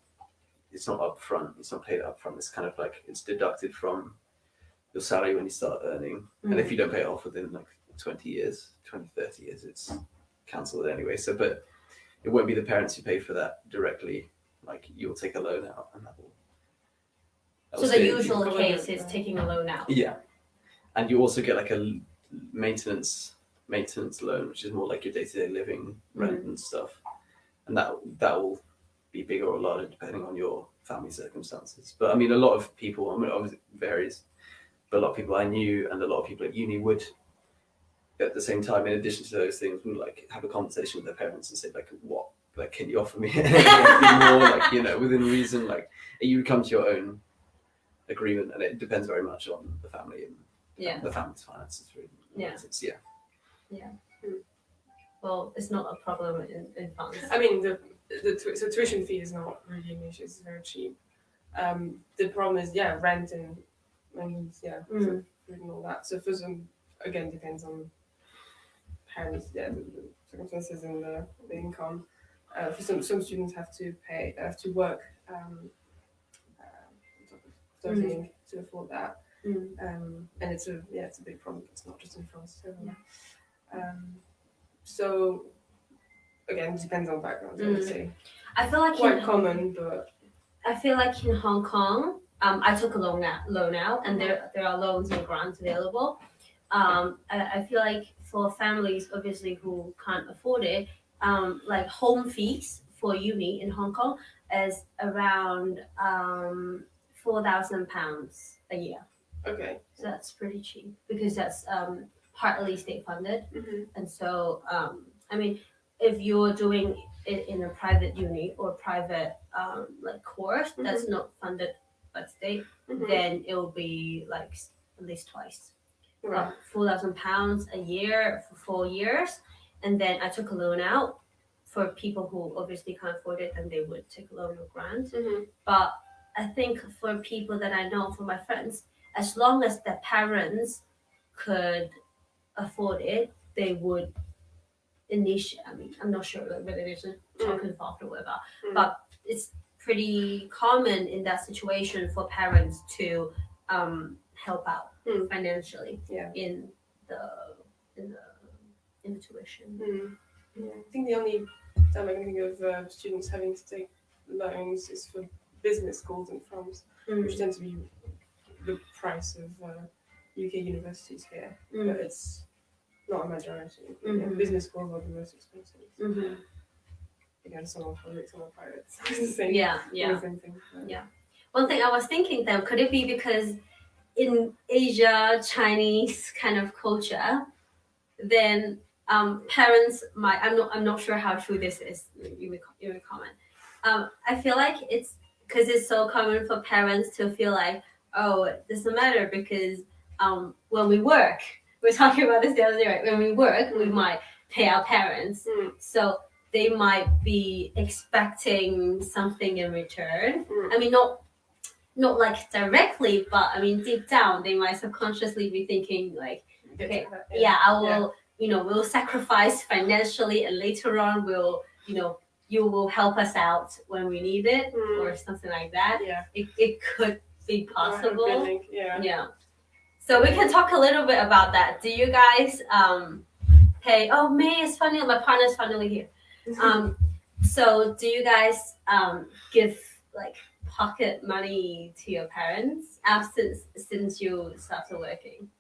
upfront. It's not paid upfront. It's kind of like it's deducted from your salary when you start earning, and if you don't pay it off within like 20 years, 20, 30 years, it's cancelled anyway. So, but it won't be the parents who pay for that directly. Like you'll take a loan out, and that will.
So the usual case is taking a loan out.
Yeah, and you also get like a maintenance loan, which is more like your day-to-day living, rent and stuff, and that will be bigger or larger depending on your family circumstances. But I mean, a lot of people, I mean, obviously it varies, but a lot of people I knew and a lot of people at uni would, at the same time, in addition to those things, would like have a conversation with their parents and say like, what, like, can you offer me anything more, like, you know, within reason, like you would come to your own agreement, and it depends very much on the family and the family's finances. Really.
Yeah. Well, it's not a problem in France.
I mean, so tuition fee is not really an issue. It's very cheap. The problem is, rent and so food and all that. So for some, again, depends on parents, the circumstances and the income. For some students have to work on top of studying to afford that. And it's a big problem. It's not just in France. So again, it depends on background. I would say
I feel like
quite common, but
I feel like in Hong Kong, I took a loan out, and there are loans and grants available. I feel like for families, obviously, who can't afford it, like home fees for uni in Hong Kong is around £4,000 a year.
Okay.
So that's pretty cheap because that's partly state funded, and so I mean, if you're doing it in a private uni or private like course that's not funded by state, then it will be like at least twice.
Right.
£4,000 a year for 4 years, and then I took a loan out for people who obviously can't afford it, and they would take a loan or grant. But I think for people that I know, for my friends, as long as their parents could afford it, they would initiate. I mean, I'm not sure whether there's a talk involved or whatever, but it's pretty common in that situation for parents to help out financially in the tuition.
I think the only time I can think of students having to take loans is for business schools in France, which tend to be the price of UK universities here, but it's not a majority. Business schools are the most expensive. Again, some are public, some are private. So it's the same. Same thing.
One thing I was thinking though, could it be because in Asia, Chinese kind of culture, then parents might. I'm not sure how true this is. You would comment. I feel like it's because it's so common for parents to feel like, oh, it doesn't matter because when we work, we're talking about this the other day, right? When we work, we might pay our parents, so they might be expecting something in return. I mean, not like directly, but I mean deep down, they might subconsciously be thinking like, okay, I will, we'll sacrifice financially, and later on we'll, you will help us out when we need it, or something like that. It could be possible. So we can talk a little bit about that. Do you guys pay? Oh, May is finally, my partner's finally here. So do you guys give like pocket money to your parents since you started working?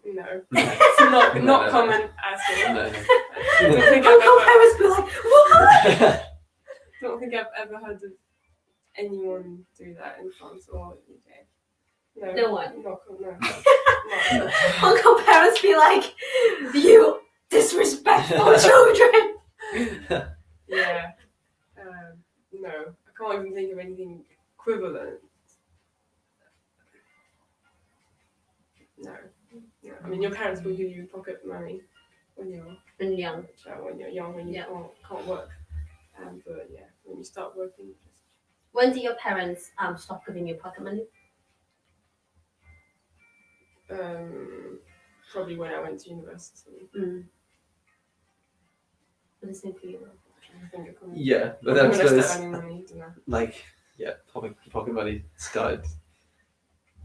No, it's not common at all.
No.
Parents be like, what?
I don't think I've ever heard of anyone do that in France or UK.
No one.
No.
Hong Kong parents be like, you disrespectful children.
No, I can't even think of anything equivalent. No. I mean, your parents will give you pocket money when you're
young.
When you're young, when you can't work. But when you start working.
When did your parents stop giving you pocket money?
Probably when I went to university.
the same for you.
I think it can-
Yeah, but
When
then I
I start
suppose
earning money, don't know.
like pocket money started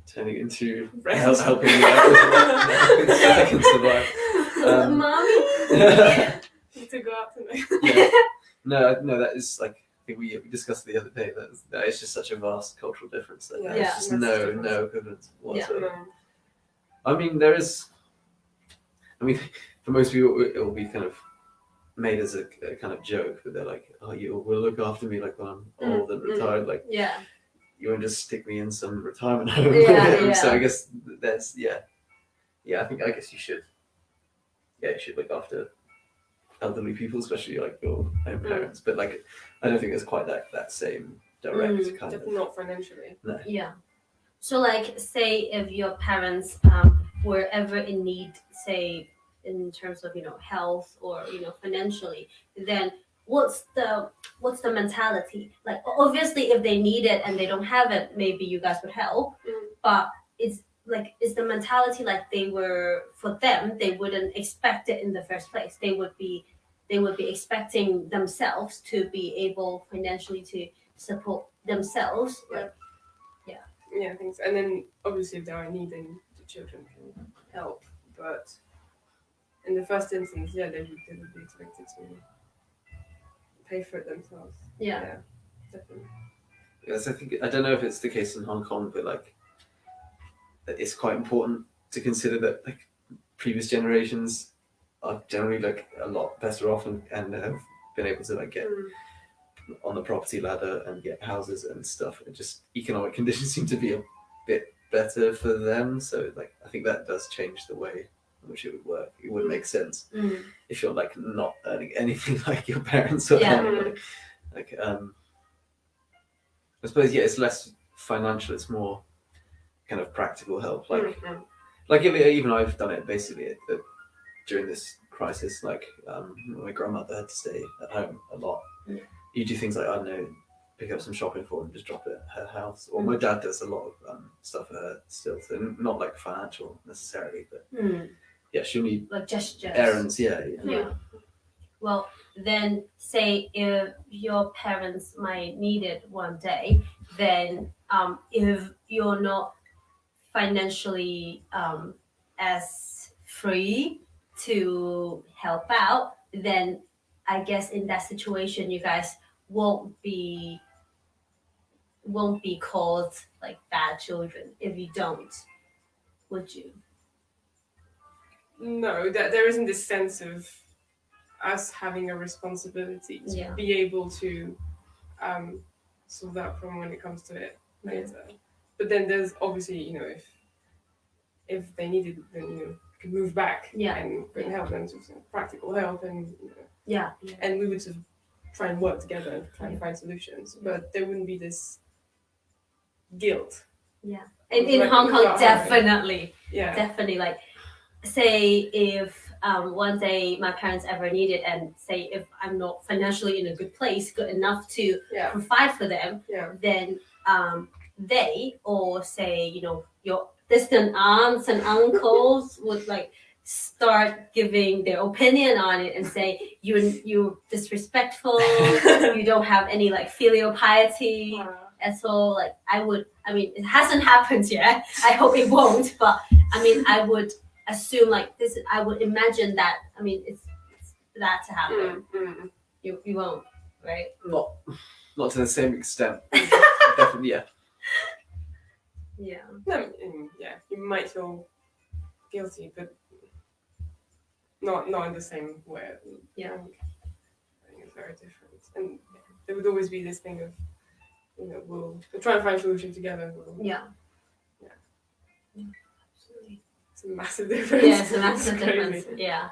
turning into
Rent.
helping me out so I can survive.
Mommy.
Need to go out tonight.
Yeah. No, that is like I think we discussed the other day. That is just such a vast cultural difference. That
Yeah.
there's
Yeah.
just
That's
no
different.
equivalence
Yeah.
whatsoever.
No.
I mean, there is. I mean, for most people, it will be kind of made as a kind of joke, but they're like, "Oh, you will look after me like when I'm old and retired. Like,
Yeah.
you won't just stick me in some retirement home."
Yeah,
So
yeah.
I guess there's yeah. I guess you should. Yeah, you should look after elderly people, especially like your own parents. But like, I don't think there's quite that same direct kind of.
Definitely not financially.
No.
Yeah. So like, say if your parents were ever in need, say in terms of health or financially, then what's the mentality? Like obviously, if they need it and they don't have it, maybe you guys would help. But is the mentality like they were for them? They wouldn't expect it in the first place. They would be expecting themselves to be able financially to support themselves. Like,
Yeah, I think so. And then obviously if they are in need, then the children can help. But in the first instance, yeah, they would be expected to pay for it themselves.
yeah.
Definitely.
Yes, I don't know if it's the case in Hong Kong, but like, it's quite important to consider that like previous generations are generally like a lot better off and have been able to like get on the property ladder and get houses and stuff. And just economic conditions seem to be a bit better for them. So like, I think that does change the way in which it would work. It would make sense if you're like not earning anything like your parents or anybody. Like I suppose it's less financial. It's more kind of practical help. Like even I've done it basically during this crisis. Like my grandmother had to stay at home a lot. You do things like, I don't know, pick up some shopping for her and just drop it at her house. Or my dad does a lot of stuff for her still, so not like financial necessarily, but yeah, she'll need
like gestures.
errands. Yeah.
Well, then say if your parents might need it one day, then if you're not financially as free to help out, then I guess in that situation you guys won't be called like bad children if you don't, would you?
No, that there isn't this sense of us having a responsibility to be able to solve that problem when it comes to it later. But then there's obviously, if they needed, then you could move back and bring help them to some practical help and and we would sort of try and work together and try and find solutions. But there wouldn't be this guilt.
Yeah. In Hong Kong, definitely.
Yeah.
Definitely. Like, say if one day my parents ever need it, and say if I'm not financially in a good enough to provide for them, then they, or say your distant aunts and uncles would like start giving their opinion on it and say you're disrespectful, you don't have any like filial piety. And so like I mean it hasn't happened yet, I hope it won't, but I mean I would assume like this, I would imagine that, I mean it's that to happen. You won't, right?
Not to the same extent. Definitely,
Yeah.
No, you might feel guilty, but not in the same way.
Yeah.
I think it's very different, and there would always be this thing of, we'll try and find a solution together.
Absolutely.
It's a massive difference.
Yeah, it's a massive difference. Yeah.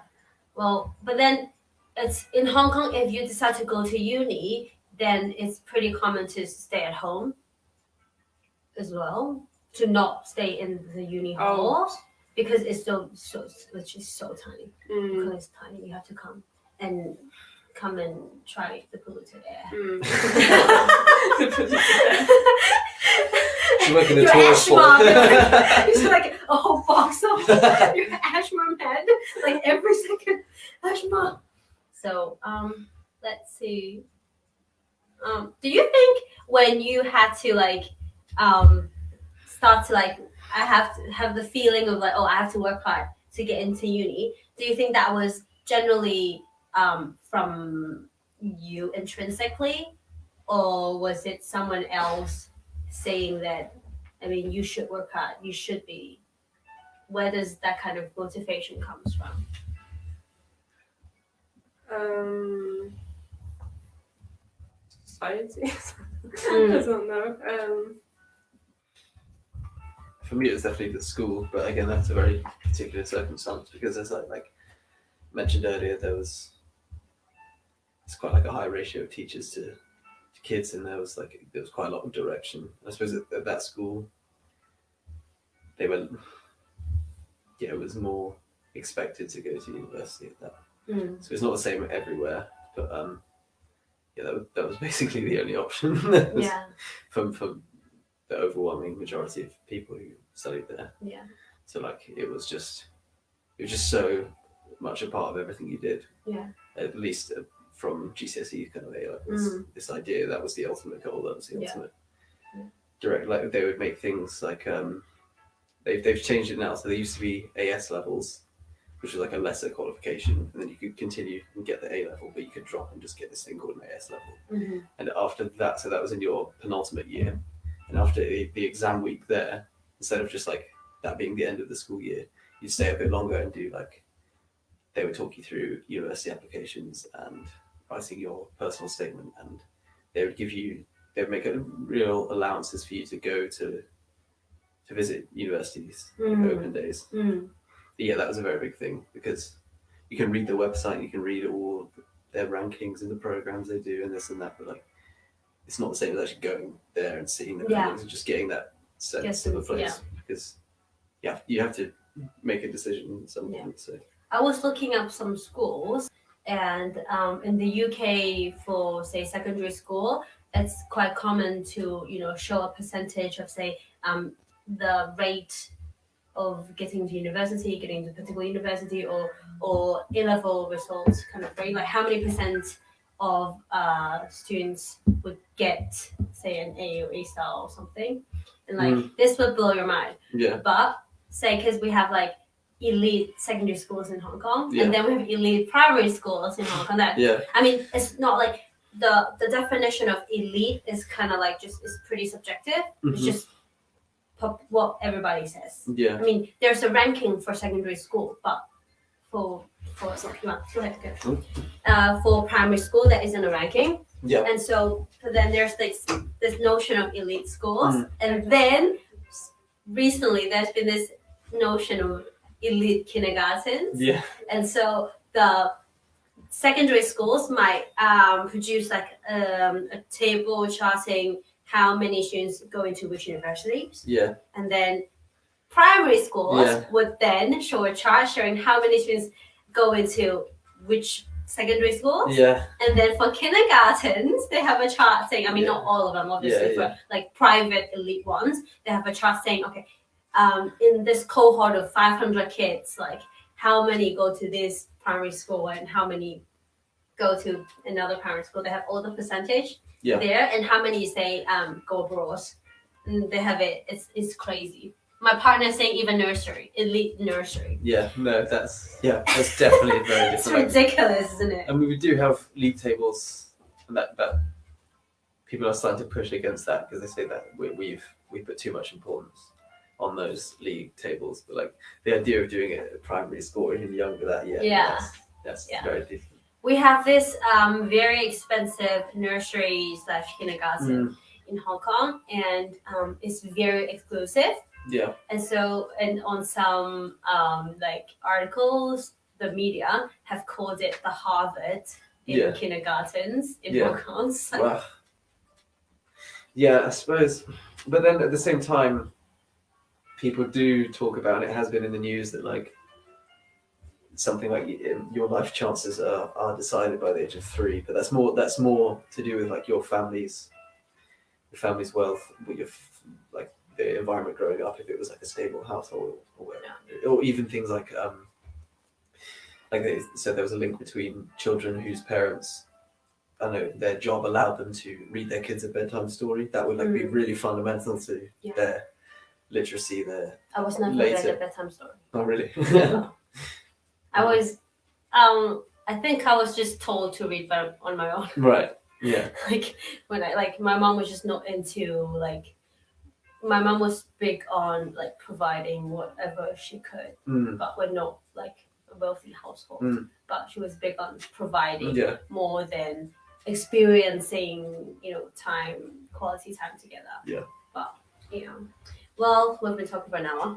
Well, but then it's in Hong Kong. If you decide to go to uni, then it's pretty common to stay at home as well, to not stay in the uni hall because it's which is so tiny. Because it's tiny, you have to come and try the polluted air.
She's working the
your
tourist
asthma,
spot.
it's like a whole box of your asthma med, like every second asthma. So let's see. Do you think when you had to like start to like I have to have the feeling of like, oh, I have to work hard to get into uni, do you think that was generally from you intrinsically, or was it someone else saying that, I mean, you should work hard, you should be? Where does that kind of motivation comes from?
Society. I don't know.
For me, it was definitely the school, but again, that's a very particular circumstance because, as I mentioned earlier, it's quite like a high ratio of teachers to kids, and there was quite a lot of direction. I suppose at that school, they were, it was more expected to go to university at that. So it's not the same everywhere, but that was basically the only option. From the overwhelming majority of people who studied there.
Yeah.
So like it was just so much a part of everything you did.
Yeah.
At least from GCSE kind of A this idea that was the ultimate goal. That was the ultimate direct. Like they would make things like they've changed it now. So there used to be AS levels, which was like a lesser qualification, and then you could continue and get the A level, but you could drop and just get this thing called an AS level. And after that, so that was in your penultimate year. And after the exam week there, instead of just like that being the end of the school year, you'd stay a bit longer and do they would talk you through university applications and writing your personal statement, and they would make a real allowances for you to go to visit universities open days. Yeah, that was a very big thing because you can read the website, you can read all their rankings and the programs they do and this and that, but like it's not the same as actually going there and seeing the buildings and just getting that sense of a place because you have to make a decision at some point. So
I was looking up some schools, and in the UK for say secondary school, it's quite common to show a percentage of say the rate of getting to university, getting to a particular university, or A-level results kind of rate, like how many percent of students would get say an A or A star or something, and like this would blow your mind.
Yeah.
But say because we have like elite secondary schools in Hong Kong, and then we have elite primary schools in Hong Kong. I mean, it's not like the definition of elite is kind of like just is pretty subjective. It's just what everybody says.
Yeah.
I mean, there's a ranking for secondary school, but for primary school there isn't a ranking.
Yeah.
And so then there's this notion of elite schools, and then recently there's been this notion of elite kindergartens.
Yeah.
And so the secondary schools might produce like a table charting how many students go into which universities.
Yeah.
And then primary schools would then show a chart showing how many students go into which secondary schools.
Yeah.
And then for kindergartens, they have a chart saying, I mean, not all of them, obviously, but like private elite ones, they have a chart saying, okay, in this cohort of 500 kids, like how many go to this primary school and how many go to another primary school. They have all the percentage there, and how many say go abroad. And they have it. It's crazy. My partner is saying even nursery, elite nursery.
Yeah, no, that's definitely very different.
It's ridiculous, isn't it?
I mean, we do have league tables, and that people are starting to push against that because they say that we put too much importance on those league tables. But like the idea of doing it at primary school or even younger, that's very different.
We have this very expensive nursery / kindergarten in Hong Kong, and it's very exclusive.
Yeah.
And so, and on some like articles, the media have called it the Harvard in kindergartens in Hong Kong. So.
Wow. Yeah, I suppose. But then at the same time, people do talk about, and it has been in the news, that like something like your life chances are decided by the age of 3. But that's more to do with like your family's wealth, with your like the environment growing up, if it was like a stable household or whatever, or even things like like they said there was a link between children whose parents, I don't know, their job allowed them to read their kids a bedtime story. That would like be really fundamental to their literacy.
I was never read a bedtime story.
Oh, really?
I was, I think I was just told to read on my own.
Right. Yeah.
Like when my mom was just not into my mom was big on like providing whatever she could, but we're not like a wealthy household. But she was big on providing more than experiencing, quality time together.
Yeah.
But well, we've been talking for an hour.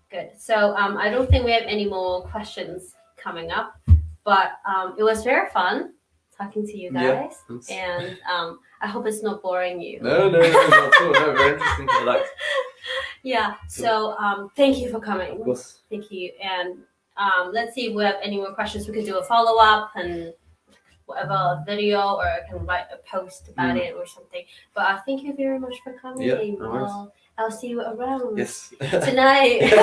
Good. So I don't think we have any more questions coming up, but it was very fun talking to you guys, and I hope it's not boring you.
No, not at all. No, very interesting. I liked.
Yeah. So thank you for coming.
Of course.
Thank you, and let's see if we have any more questions. We could do a follow up and whatever video, or I can write a post about it or something. But thank you very much for coming.
Yeah, no worries.
I'll see you around.
Yes.
Tonight.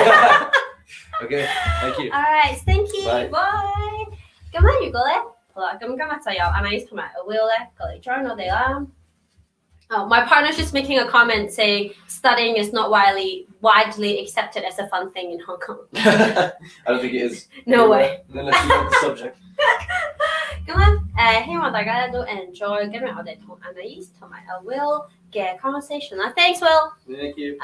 Okay. Thank you.
Alright, thank you.
Bye.
Bye. 咁咧，如果咧，好啦，咁今日就有 Anais 同埋 Will 咧過嚟 join 我哋啦。Oh, my partner's just making a comment saying studying is not widely accepted as a fun thing in Hong Kong.
I don't think it is.
No way.
Unless you love the subject.
咁咧，希望大家咧都 enjoy 今日我哋同 Anais 同埋 Will 嘅 conversation 啦。Thanks, Will.
Thank you.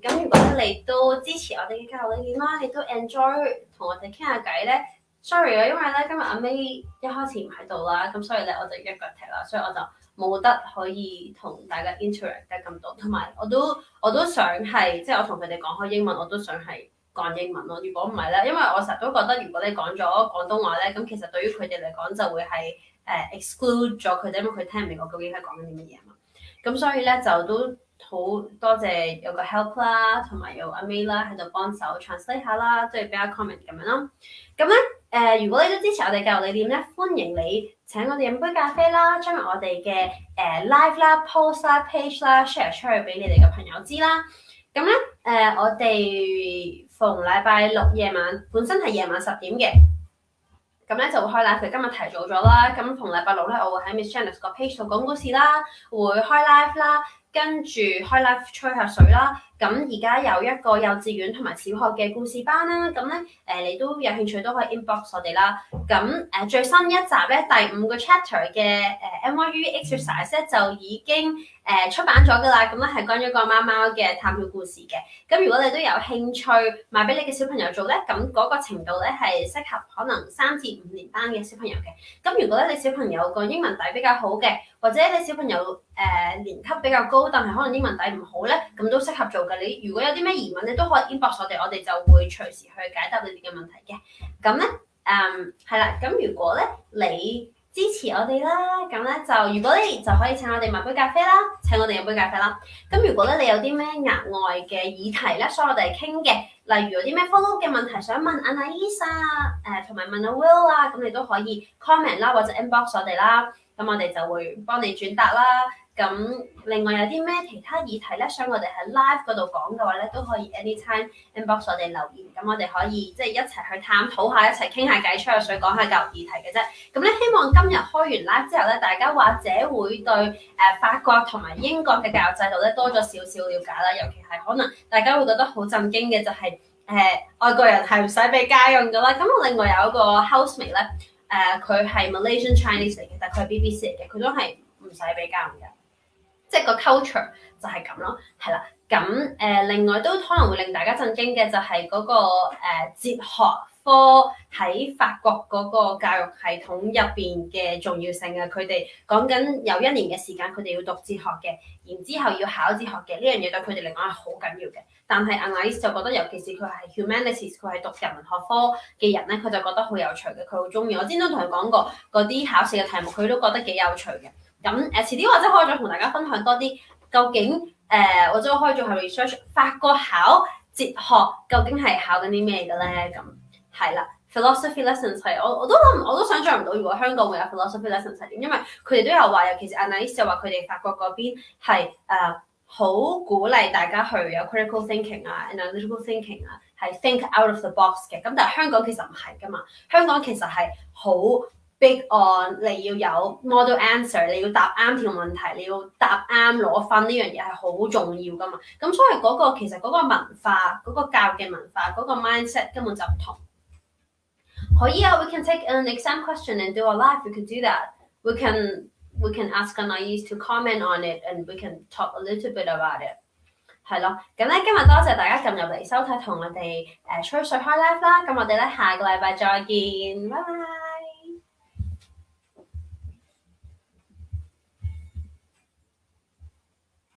咁如果你都支持我哋嘅教育理念啦，你都 enjoy 同我哋傾下偈咧。Sorry 啊，因為咧今日阿 May 一開始唔喺度啦，咁所以咧我就一腳踢啦，所以我就冇得可以同大家 interact 得咁多，同埋我都想係即係我同佢哋講開英文，我都想係講英文咯。如果唔係咧，因為我成日都覺得如果你講咗廣東話咧，咁其實對於佢哋嚟講就會係exclude 咗佢哋，因為佢聽唔明我究竟係講緊啲乜嘢啊嘛。咁所以咧就都好多謝有個 help 啦，同埋有阿 May 啦喺度幫手 translate 下啦，即係俾下 comment 咁樣啦。咁咧如果你都支持我哋教育理念咧，歡迎你請我哋飲杯咖啡啦，將我哋嘅live 啦、post 啦、page 啦 share 出去俾你哋嘅朋友知啦。咁咧我哋逢禮拜六夜晚，本身係夜晚10點嘅。咁咧就會開 live， 今日提早咗啦。咁逢禮拜六咧，我會喺 Miss Janice 個 page 度講故事啦，會開 live 啦，跟住開 live 吹下水啦。咁而家有一個幼稚園同埋小學嘅故事班啦。咁咧你都有興趣都可以 inbox 我哋啦。咁最新一集咧第5個 chapter 嘅NYU exercise 咧就已經出版咗㗎啦。咁咧係關於一個貓貓嘅探險故事嘅。咁如果你都有興趣買俾你嘅小朋友做咧，咁嗰個程度咧係適合可能3至5年班嘅小朋友嘅。咁如果咧你小朋友個英文底比較好嘅，或者你小朋友年級比較高，但係可能英文底唔好咧，咁都適合做嘅。你如果有啲咩疑問，你都可以 inbox 我哋就會隨時去解答你哋嘅問題嘅。咁咧係啦，咁如果咧你支持我哋啦，咁咧就如果你就可以請我哋買杯咖啡啦，請我哋飲杯咖啡啦。咁如果咧你有啲咩額外嘅議題咧，想我哋傾嘅，例如有啲咩 follow 嘅問題想問 Anais 啊，同埋問阿 Will 啊，咁你都可以 comment 啦，或者 inbox 我哋啦，咁我哋就會幫你轉達啦。咁另外有啲咩其他議題咧，想我哋喺 live 嗰度講嘅話咧，都可以 anytime inbox 我哋留言，咁我哋可以即係一齊去探討下，一齊傾下偈，吹下水，講下教育議題嘅啫。咁咧希望今日開完 live 之後咧，大家或者會對法國同埋英國嘅教育制度咧多咗少少了解啦，尤其係可能大家會覺得好震驚嘅就係外國人係唔使俾家用㗎啦。咁我另外有一個 housemate 咧，佢係 Malaysian Chinese 嚟嘅，但佢係 BBC 嚟嘅，佢都係唔使俾家用嘅。即係個 culture 就係咁咯，係啦。咁另外都可能會令大家震驚嘅就係嗰個哲學科喺法國嗰個教育系統入邊嘅重要性啊！佢哋講緊有1年嘅時間，佢哋要讀哲學嘅，然之後要考哲學嘅，呢樣嘢對佢哋嚟講係好緊要嘅。但係 Anais 就覺得，尤其是佢係 humanities， 佢係讀人文學科嘅人咧，佢就覺得好有趣嘅，佢好中意。我之前都同佢講過嗰啲考試嘅題目，佢都覺得幾有趣嘅。咁遲啲或者可以再同大家分享多啲，究竟或者我可以做下 research， 法國考哲學究竟係考緊啲咩嘅咧？咁係啦 ，philosophy lessons 係我都想象唔到，如果香港會有 philosophy lessons 係點，因為佢哋都有話，尤其是 Anais 就話佢哋法國嗰邊係好鼓勵大家去有 critical thinking 啊 analytical thinking 啊，係 think out of the box 嘅。咁但係香港其實唔係噶嘛，香港其實係好 big on 你要有 model answer， 你要答啱條問題，你要答啱攞分呢樣嘢係好重要噶嘛。咁所以其實嗰個文化，嗰個教育嘅文化，嗰個 mindset 根本就唔同。可以啊 ，we can take an exam question and do a live. We could do that. We can ask Anais to comment on it and we can talk a little bit about it. 係咯，咁咧今日多謝大家撳入嚟收睇同我哋吹水開 live 啦。咁我哋咧下個禮拜再見，拜拜。